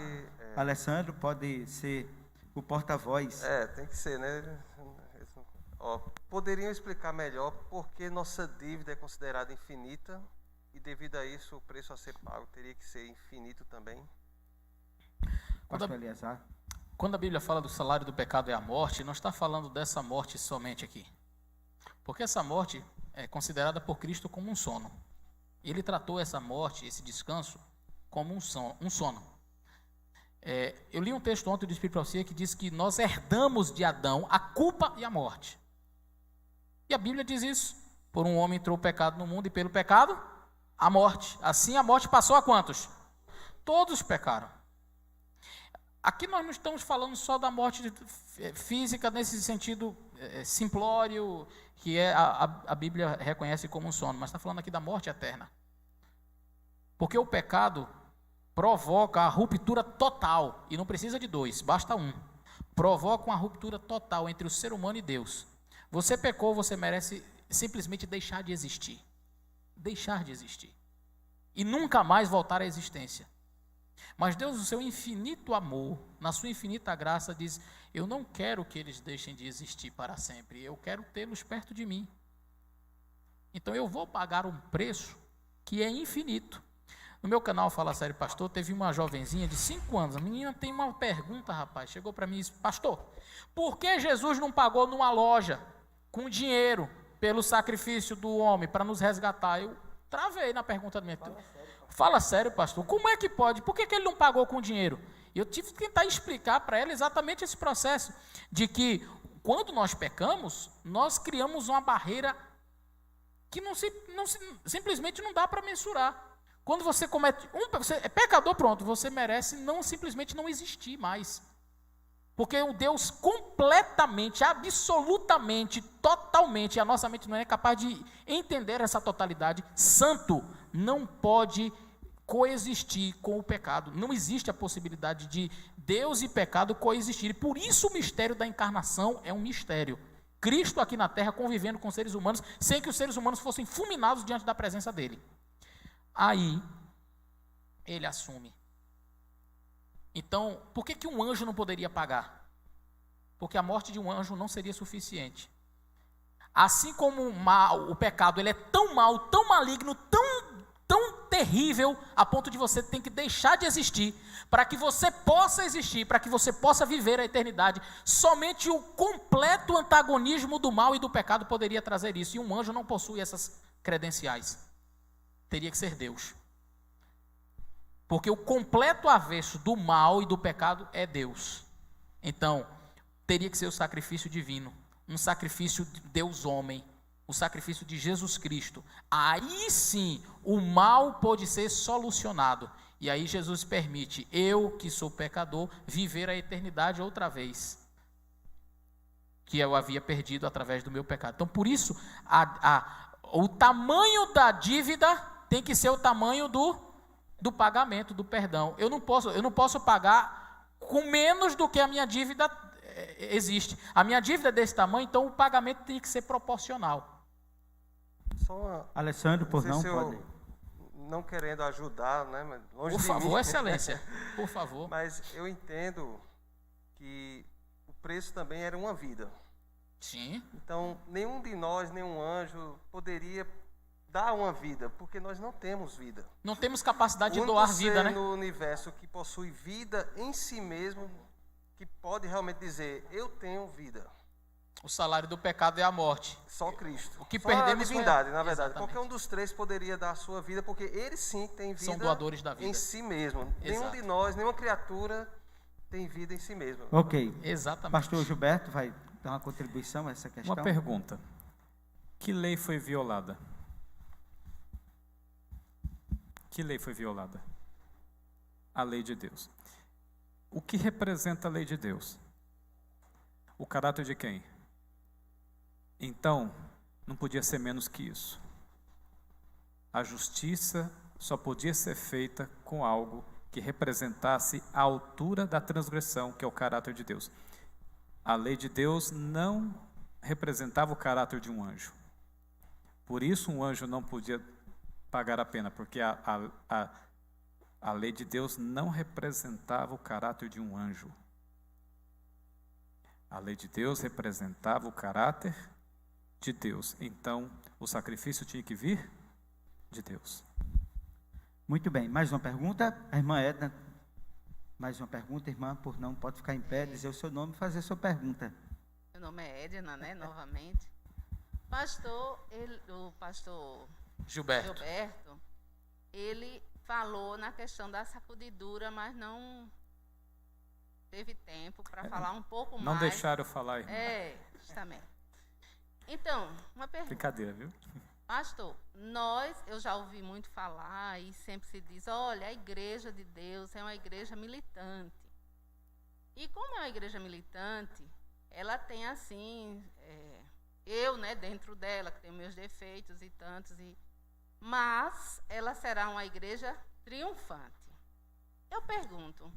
Alessandro, pode ser o porta-voz. Tem que ser, né? Poderiam explicar melhor por que nossa dívida é considerada infinita e, devido a isso, o preço a ser pago teria que ser infinito também? Pastor Eliasar. Quando a Bíblia fala do salário do pecado é a morte, não está falando dessa morte somente aqui. Porque essa morte é considerada por Cristo como um sono. Ele tratou essa morte, esse descanso, como um sono. Eu li um texto ontem do Espírito Profecia que diz que nós herdamos de Adão a culpa e a morte. E a Bíblia diz isso. Por um homem entrou o pecado no mundo e pelo pecado, a morte. Assim a morte passou a quantos? Todos pecaram. Aqui nós não estamos falando só da morte física nesse sentido simplório, que a Bíblia reconhece como um sono, mas está falando aqui da morte eterna. Porque o pecado provoca a ruptura total, e não precisa de 2, basta 1. Provoca uma ruptura total entre o ser humano e Deus. Você pecou, você merece simplesmente deixar de existir. Deixar de existir. E nunca mais voltar à existência. Mas Deus, no seu infinito amor, na sua infinita graça, diz: eu não quero que eles deixem de existir para sempre, eu quero tê-los perto de mim. Então eu vou pagar um preço que é infinito. No meu canal Fala Sério Pastor, teve uma jovenzinha de 5 anos, a menina tem uma pergunta, rapaz, chegou para mim e disse: pastor, por que Jesus não pagou numa loja, com dinheiro, pelo sacrifício do homem, para nos resgatar? Eu travei na pergunta do meu. Fala sério, pastor, como é que pode? Por que ele não pagou com dinheiro? Eu tive que tentar explicar para ela exatamente esse processo, de que quando nós pecamos, nós criamos uma barreira que simplesmente não dá para mensurar. Quando você comete você é pecador, pronto, você merece simplesmente não existir mais. Porque o Deus completamente, absolutamente, totalmente, a nossa mente não é capaz de entender essa totalidade, santo, não pode coexistir com o pecado. Não existe a possibilidade de Deus e pecado coexistirem. Por isso o mistério da encarnação é um mistério. Cristo aqui na terra convivendo com seres humanos, sem que os seres humanos fossem fulminados diante da presença dele. Aí, ele assume. Então, por que um anjo não poderia pagar? Porque a morte de um anjo não seria suficiente. Assim como o pecado ele é tão mau, tão maligno, tão terrível, a ponto de você ter que deixar de existir, para que você possa existir, para que você possa viver a eternidade, somente o completo antagonismo do mal e do pecado poderia trazer isso, e um anjo não possui essas credenciais. Teria que ser Deus. Porque o completo avesso do mal e do pecado é Deus. Então, teria que ser o sacrifício divino, um sacrifício de Deus-homem, o sacrifício de Jesus Cristo. Aí sim, o mal pode ser solucionado. E aí Jesus permite, eu que sou pecador, viver a eternidade outra vez, que eu havia perdido através do meu pecado. Então, por isso, o tamanho da dívida tem que ser o tamanho do pagamento, do perdão. Eu não posso pagar com menos do que a minha dívida existe. A minha dívida é desse tamanho, então o pagamento tem que ser proporcional. Alessandro, por não pode. Não querendo ajudar, né? Mas longe por de favor, mim. excelência, por favor. Mas eu entendo que o preço também era uma vida. Sim. Então, nenhum de nós, nenhum anjo, poderia dar uma vida, porque nós não temos vida. Não temos capacidade de O único doar vida, ser né? no universo que possui vida em si mesmo, que pode realmente dizer, eu tenho vida. O salário do pecado é a morte. Só Cristo. O que só perdemos a divindade, foi na verdade. Exatamente. Qualquer um dos três poderia dar a sua vida, porque ele sim tem vida. São doadores da vida. Em si mesmo. Nenhum Exato. de nós, nenhuma criatura tem vida em si mesmo. Ok. Exatamente. Pastor Gilberto vai dar uma contribuição a essa questão. Uma pergunta. Que lei foi violada? Que lei foi violada? A lei de Deus. O que representa a lei de Deus? O caráter de quem? Então, não podia ser menos que isso. A justiça só podia ser feita com algo que representasse a altura da transgressão, que é o caráter de Deus. A lei de Deus não representava o caráter de um anjo. Por isso um anjo não podia pagar a pena, porque a lei de Deus não representava o caráter de um anjo. A lei de Deus representava o caráter de Deus. Então, o sacrifício tinha que vir de Deus. Muito bem. Mais uma pergunta? A irmã Edna. Mais uma pergunta, irmã, por não pode ficar em pé, dizer o seu nome e fazer a sua pergunta. Meu nome é Edna, né? Novamente. O pastor Gilberto. Ele falou na questão da sacudidura, mas não teve tempo para falar um pouco mais. Não deixaram eu falar, irmão. Justamente. Então, uma pergunta. Brincadeira, viu? Pastor, eu já ouvi muito falar e sempre se diz, olha, a igreja de Deus é uma igreja militante. E como é uma igreja militante, ela tem assim, eu, né, dentro dela, que tenho meus defeitos e tantos, mas ela será uma igreja triunfante. Eu pergunto,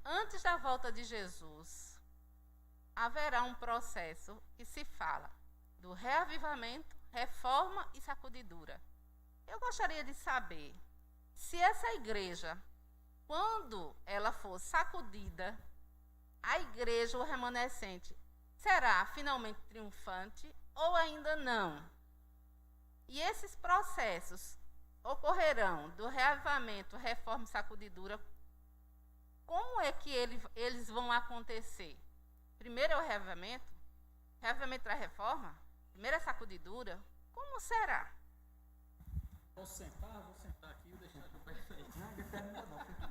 antes da volta de Jesus, haverá um processo que se fala do reavivamento, reforma e sacudidura. Eu gostaria de saber se essa igreja, quando ela for sacudida, a igreja, o remanescente, será finalmente triunfante ou ainda não? E esses processos ocorrerão do reavivamento, reforma e sacudidura. Como é que eles vão acontecer? Primeiro é o reavivamento traz reforma, primeiro é a sacudidura. Como será? Vou sentar aqui e deixar de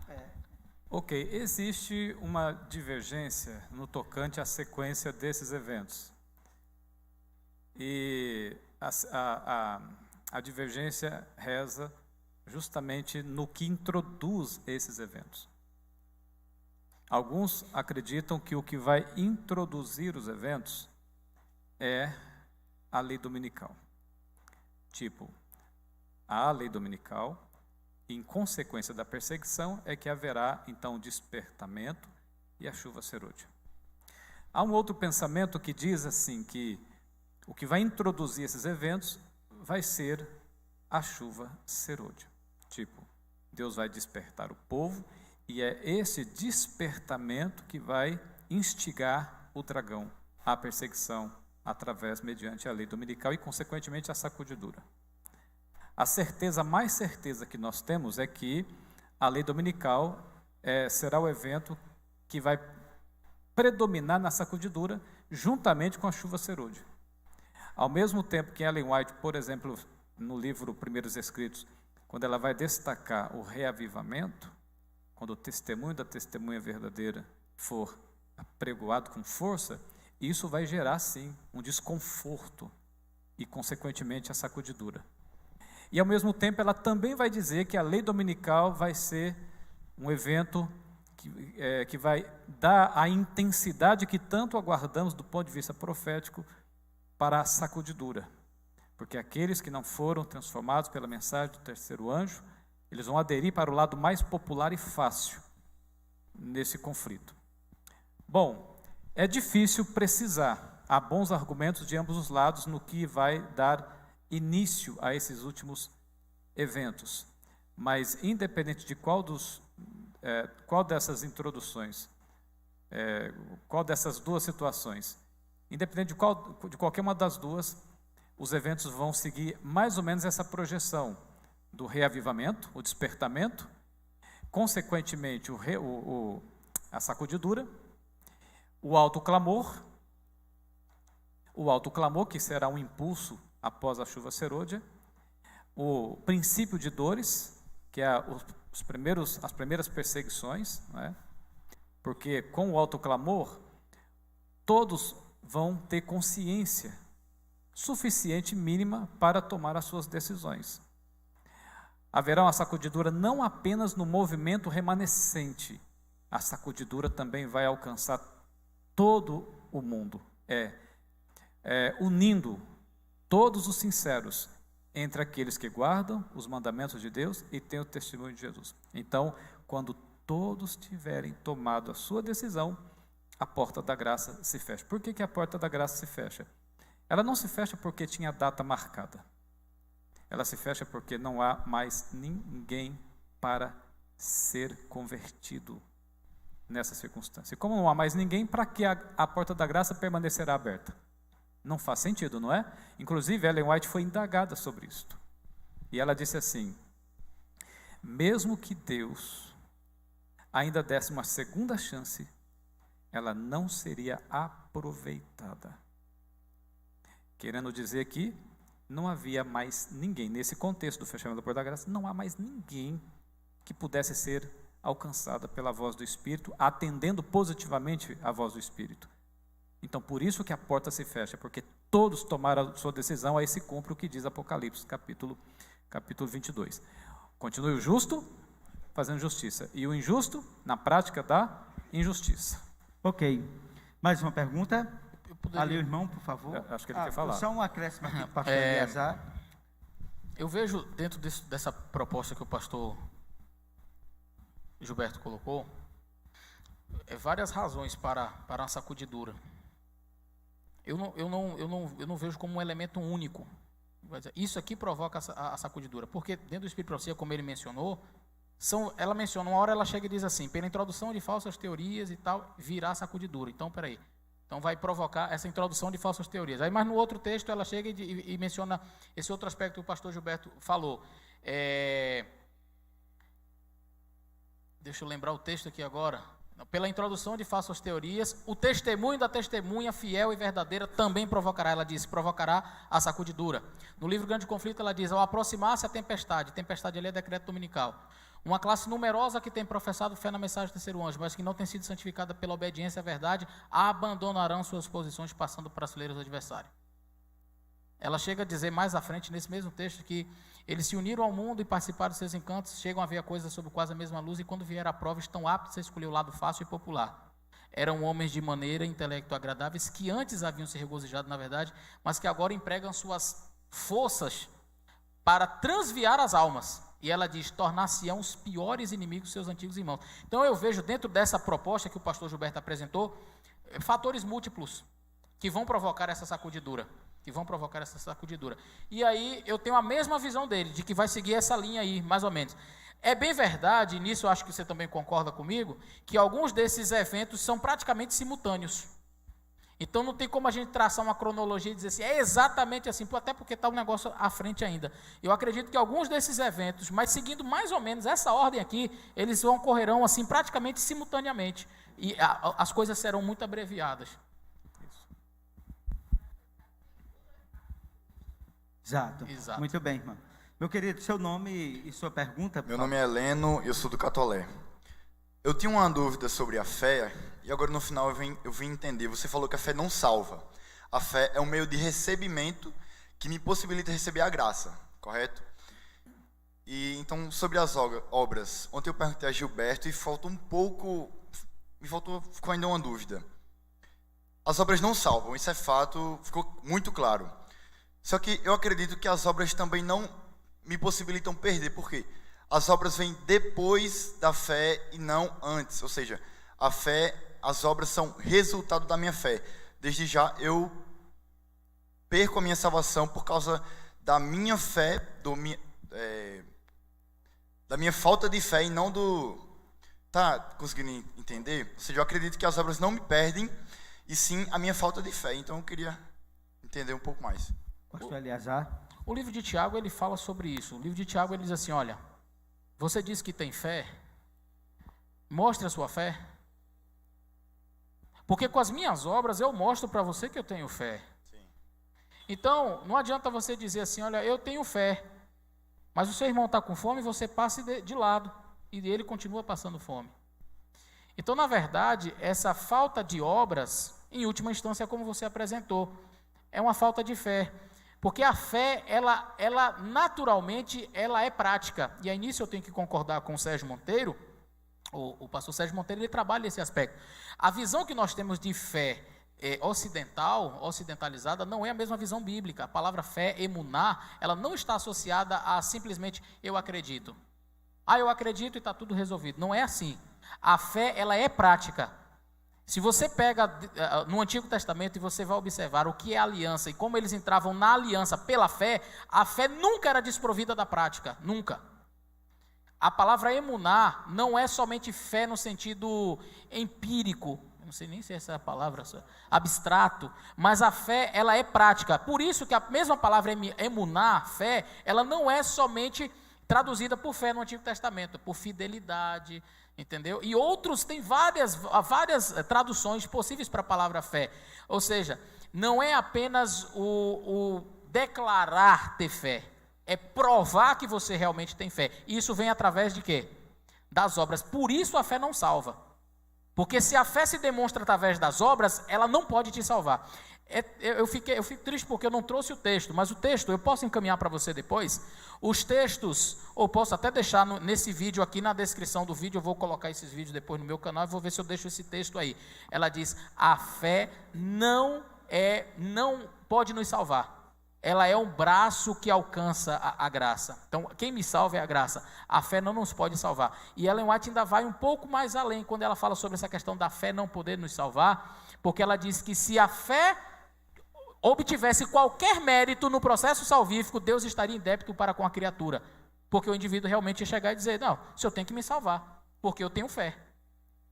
pé. Ok, existe uma divergência no tocante à sequência desses eventos. E A divergência reza justamente no que introduz esses eventos. Alguns acreditam que o que vai introduzir os eventos é a lei dominical. Tipo, a lei dominical, em consequência da perseguição, é que haverá então o despertamento e a chuva serôdia. Há um outro pensamento que diz assim, que o que vai introduzir esses eventos vai ser a chuva serôdia. Tipo, Deus vai despertar o povo e é esse despertamento que vai instigar o dragão à perseguição mediante a lei dominical e, consequentemente, a sacudidura. A certeza, mais certeza que nós temos é que a lei dominical será o evento que vai predominar na sacudidura juntamente com a chuva serôdia. Ao mesmo tempo que Ellen White, por exemplo, no livro Primeiros Escritos, quando ela vai destacar o reavivamento, quando o testemunho da testemunha verdadeira for apregoado com força, isso vai gerar, sim, um desconforto e, consequentemente, a sacudidura. E, ao mesmo tempo, ela também vai dizer que a lei dominical vai ser um evento que vai dar a intensidade que tanto aguardamos do ponto de vista profético para a sacudidura. Porque aqueles que não foram transformados pela mensagem do terceiro anjo, eles vão aderir para o lado mais popular e fácil nesse conflito. Bom, é difícil precisar. Há bons argumentos de ambos os lados no que vai dar início a esses últimos eventos. Mas, independente de qual dessas introduções, qual dessas duas situações, independente de qualquer uma das duas, os eventos vão seguir mais ou menos essa projeção do reavivamento, o despertamento, consequentemente a sacudidura, o alto clamor, que será um impulso após a chuva serôdia, o princípio de dores, que é as primeiras perseguições, não é? Porque com o alto clamor, todos vão ter consciência suficiente, mínima, para tomar as suas decisões. Haverá uma sacudidura não apenas no movimento remanescente, a sacudidura também vai alcançar todo o mundo, unindo todos os sinceros entre aqueles que guardam os mandamentos de Deus e têm o testemunho de Jesus. Então, quando todos tiverem tomado a sua decisão, a porta da graça se fecha. Por que a porta da graça se fecha? Ela não se fecha porque tinha data marcada. Ela se fecha porque não há mais ninguém para ser convertido nessa circunstância. E como não há mais ninguém, para que a porta da graça permanecerá aberta? Não faz sentido, não é? Inclusive, Ellen White foi indagada sobre isto. E ela disse assim: mesmo que Deus ainda desse uma segunda chance, ela não seria aproveitada. Querendo dizer que não havia mais ninguém, nesse contexto do fechamento da porta da graça, não há mais ninguém que pudesse ser alcançada pela voz do Espírito, atendendo positivamente a voz do Espírito. Então, por isso que a porta se fecha, porque todos tomaram a sua decisão, aí se cumpre o que diz Apocalipse, capítulo 22. Continue o justo fazendo justiça, e o injusto na prática da injustiça. Ok. Mais uma pergunta? Ali o irmão, por favor. Acho que ele quer falar. Só um acréscimo aqui, pastor Eleazar. Eu vejo dentro dessa proposta que o pastor Gilberto colocou, várias razões para uma sacudidura. Eu não vejo como um elemento único. Isso aqui provoca a sacudidura, porque dentro do Espírito Profecia, como ele mencionou, ela menciona, uma hora ela chega e diz assim, pela introdução de falsas teorias e tal, virá sacudidura. Então, peraí. Então vai provocar essa introdução de falsas teorias. Aí, mas no outro texto ela chega e menciona esse outro aspecto que o pastor Gilberto falou. Deixa eu lembrar o texto aqui agora. Pela introdução de falsas teorias, o testemunho da testemunha fiel e verdadeira também provocará, ela disse, provocará a sacudidura. No livro Grande Conflito ela diz, ao aproximar-se a tempestade ali é decreto dominical. Uma classe numerosa que tem professado fé na mensagem do terceiro anjo, mas que não tem sido santificada pela obediência à verdade, abandonarão suas posições passando para as fileiras do adversário. ela chega a dizer mais à frente, nesse mesmo texto, que eles se uniram ao mundo e participaram dos seus encantos, chegam a ver a coisa sob quase a mesma luz, e quando vier a prova, estão aptos a escolher o lado fácil e popular. Eram homens de maneira e intelecto agradáveis, que antes haviam se regozijado na verdade, mas que agora empregam suas forças para transviar as almas. E ela diz, tornar-se-ão os piores inimigos dos seus antigos irmãos. Então eu vejo dentro dessa proposta que o pastor Gilberto apresentou, fatores múltiplos que vão provocar essa sacudidura. E aí eu tenho a mesma visão dele, de que vai seguir essa linha aí, mais ou menos. É bem verdade, e nisso eu acho que você também concorda comigo, que alguns desses eventos são praticamente simultâneos. Então não tem como a gente traçar uma cronologia e dizer assim, é exatamente assim, até porque está um negócio à frente ainda. Eu acredito que alguns desses eventos, mas seguindo mais ou menos essa ordem aqui, eles ocorrerão assim praticamente simultaneamente. E as coisas serão muito abreviadas. Exato. Muito bem, irmão. Meu querido, seu nome e sua pergunta? Meu nome é Heleno e eu sou do Catolé. Eu tinha uma dúvida sobre a fé, e agora no final eu vim entender. Você falou que a fé não salva. A fé é um meio de recebimento que me possibilita receber a graça, correto? E então, sobre as obras, ontem eu perguntei a Gilberto e ficou ainda uma dúvida. As obras não salvam, isso é fato, ficou muito claro. Só que eu acredito que as obras também não me possibilitam perder, por quê? As obras vêm depois da fé e não antes, ou seja, a fé, as obras são resultado da minha fé. Desde já eu perco a minha salvação por causa da minha fé, da minha falta de fé e não do... Tá conseguindo entender? Ou seja, eu acredito que as obras não me perdem, e sim a minha falta de fé. Então eu queria entender um pouco mais. Pastor Eliazar. O livro de Tiago, ele fala sobre isso. O livro de Tiago, ele diz assim, olha, você diz que tem fé, mostre a sua fé, porque com as minhas obras eu mostro para você que eu tenho fé. Sim. Então, não adianta você dizer assim, olha, eu tenho fé, mas o seu irmão está com fome, você passa de lado, e ele continua passando fome. Então, na verdade, essa falta de obras, em última instância, como você apresentou, é uma falta de fé. Porque a fé, ela naturalmente, ela é prática. E aí nisso eu tenho que concordar com o Sérgio Monteiro, o pastor Sérgio Monteiro, ele trabalha esse aspecto. A visão que nós temos de fé ocidentalizada, não é a mesma visão bíblica. A palavra fé, emuná, ela não está associada a simplesmente eu acredito. Eu acredito e está tudo resolvido. Não é assim. A fé, ela é prática. Se você pega no Antigo Testamento e você vai observar o que é aliança e como eles entravam na aliança pela fé, a fé nunca era desprovida da prática, nunca. A palavra emuná não é somente fé no sentido empírico, não sei nem se essa é a palavra, abstrato, mas a fé, ela é prática. Por isso que a mesma palavra emuná, fé, ela não é somente traduzida por fé no Antigo Testamento, por fidelidade, entendeu? E outros têm várias traduções possíveis para a palavra fé. Ou seja, não é apenas o declarar ter fé, é provar que você realmente tem fé. E isso vem através de quê? Das obras. Por isso a fé não salva. Porque se a fé se demonstra através das obras, ela não pode te salvar. Eu fico triste porque eu não trouxe o texto, mas o texto eu posso encaminhar para você depois. Os textos, ou posso até deixar nesse vídeo aqui na descrição do vídeo, eu vou colocar esses vídeos depois no meu canal e vou ver se eu deixo esse texto aí. Ela diz, a fé não pode nos salvar. Ela é um braço que alcança a graça. Então, quem me salva é a graça. A fé não nos pode salvar. E Ellen White ainda vai um pouco mais além, quando ela fala sobre essa questão da fé não poder nos salvar, porque ela diz que se a fé obtivesse qualquer mérito no processo salvífico, Deus estaria em débito para com a criatura. Porque o indivíduo realmente ia chegar e dizer, não, o senhor tem que me salvar, porque eu tenho fé.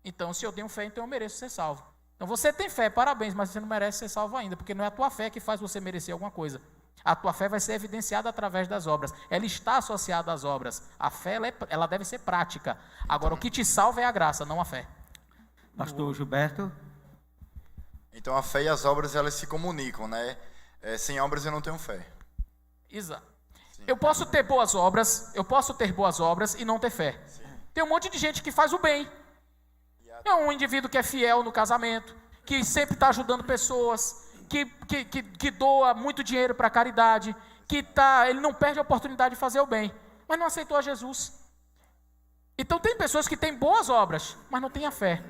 Então, se eu tenho fé, então eu mereço ser salvo. Então, você tem fé, parabéns, mas você não merece ser salvo ainda, porque não é a tua fé que faz você merecer alguma coisa. A tua fé vai ser evidenciada através das obras. Ela está associada às obras. A fé, ela deve ser prática. Agora, o que te salva é a graça, não a fé. Pastor Gilberto. Então, a fé e as obras, elas se comunicam, né? Sem obras eu não tenho fé. Exato. Eu posso ter boas obras e não ter fé. Sim. Tem um monte de gente que faz o bem. É um indivíduo que é fiel no casamento, que sempre está ajudando pessoas, que doa muito dinheiro para a caridade, ele não perde a oportunidade de fazer o bem, mas não aceitou a Jesus. Então tem pessoas que têm boas obras, mas não têm a fé.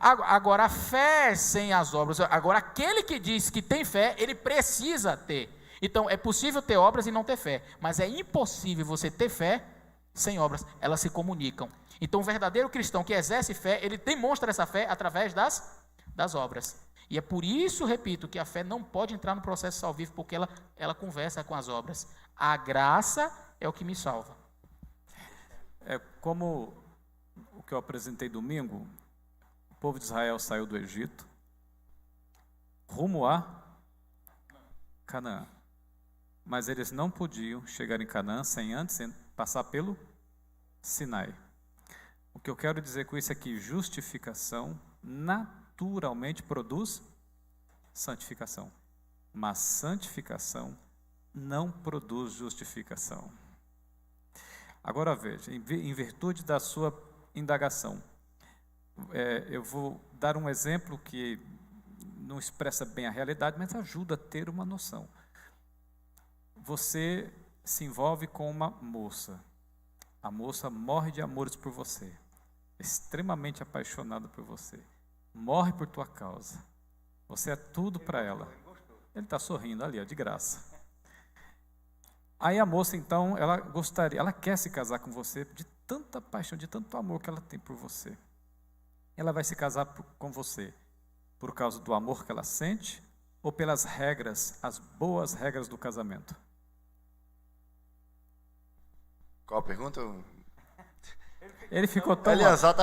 Agora, a fé sem as obras, agora aquele que diz que tem fé, ele precisa ter. Então é possível ter obras e não ter fé, mas é impossível você ter fé sem obras, elas se comunicam. Então o verdadeiro cristão que exerce fé, ele demonstra essa fé através das obras. E é por isso, repito, que a fé não pode entrar no processo salvífico, porque ela conversa com as obras. A graça é o que me salva. É como o que eu apresentei domingo, o povo de Israel saiu do Egito, rumo a Canaã. Mas eles não podiam chegar em Canaã sem antes passar pelo Sinai. O que eu quero dizer com isso é que justificação naturalmente produz santificação, mas santificação não produz justificação. Agora veja, em virtude da sua indagação, eu vou dar um exemplo que não expressa bem a realidade, mas ajuda a ter uma noção. Você se envolve com uma moça. A moça morre de amores por você, extremamente apaixonada por você, morre por tua causa. Você é tudo para ela. Ele está sorrindo ali, de graça. Aí a moça, então, ela quer se casar com você de tanta paixão, de tanto amor que ela tem por você. Ela vai se casar com você por causa do amor que ela sente ou pelas regras, as boas regras do casamento? Qual a pergunta? Ele ficou tão... Eleazar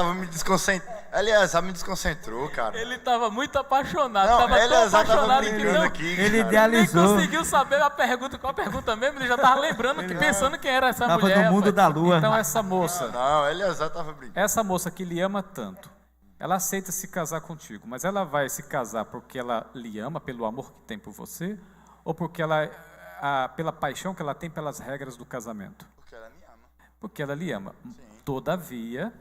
me desconcentrou, cara. Ele estava muito apaixonado. Não, Eleazar estava que brincando não, aqui. Ele cara. idealizou. nem conseguiu saber a pergunta. Qual a pergunta mesmo? Ele já estava lembrando, pensando quem era essa Estava mulher. no mundo rapaz. da lua. Então essa moça, Não, Eleazar estava brincando. essa moça que lhe ama tanto, ela aceita se casar contigo, mas ela vai se casar porque ela lhe ama, pelo amor que tem por você, ou porque pela paixão que ela tem pelas regras do casamento? Porque ela me ama. Porque ela lhe ama. Sim. Todavia,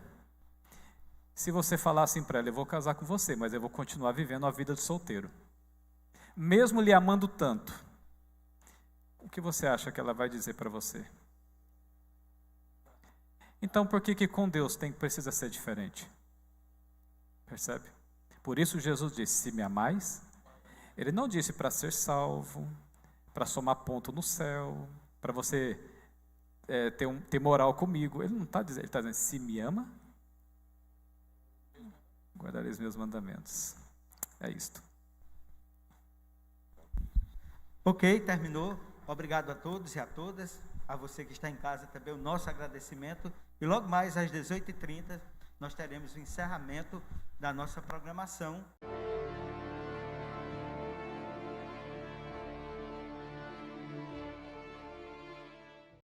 se você falar assim para ela, eu vou casar com você, mas eu vou continuar vivendo a vida de solteiro, mesmo lhe amando tanto, o que você acha que ela vai dizer para você? Então, por que com Deus precisa ser diferente? Percebe? Por isso Jesus disse, se me amais, ele não disse para ser salvo, para somar ponto no céu, para você ter moral comigo. Ele não está dizendo, ele está dizendo, se me ama, guardarei os meus mandamentos. É isto. Ok, terminou. Obrigado a todos e a todas. A você que está em casa também, o nosso agradecimento. E logo mais às 18h30, nós teremos o encerramento da nossa programação.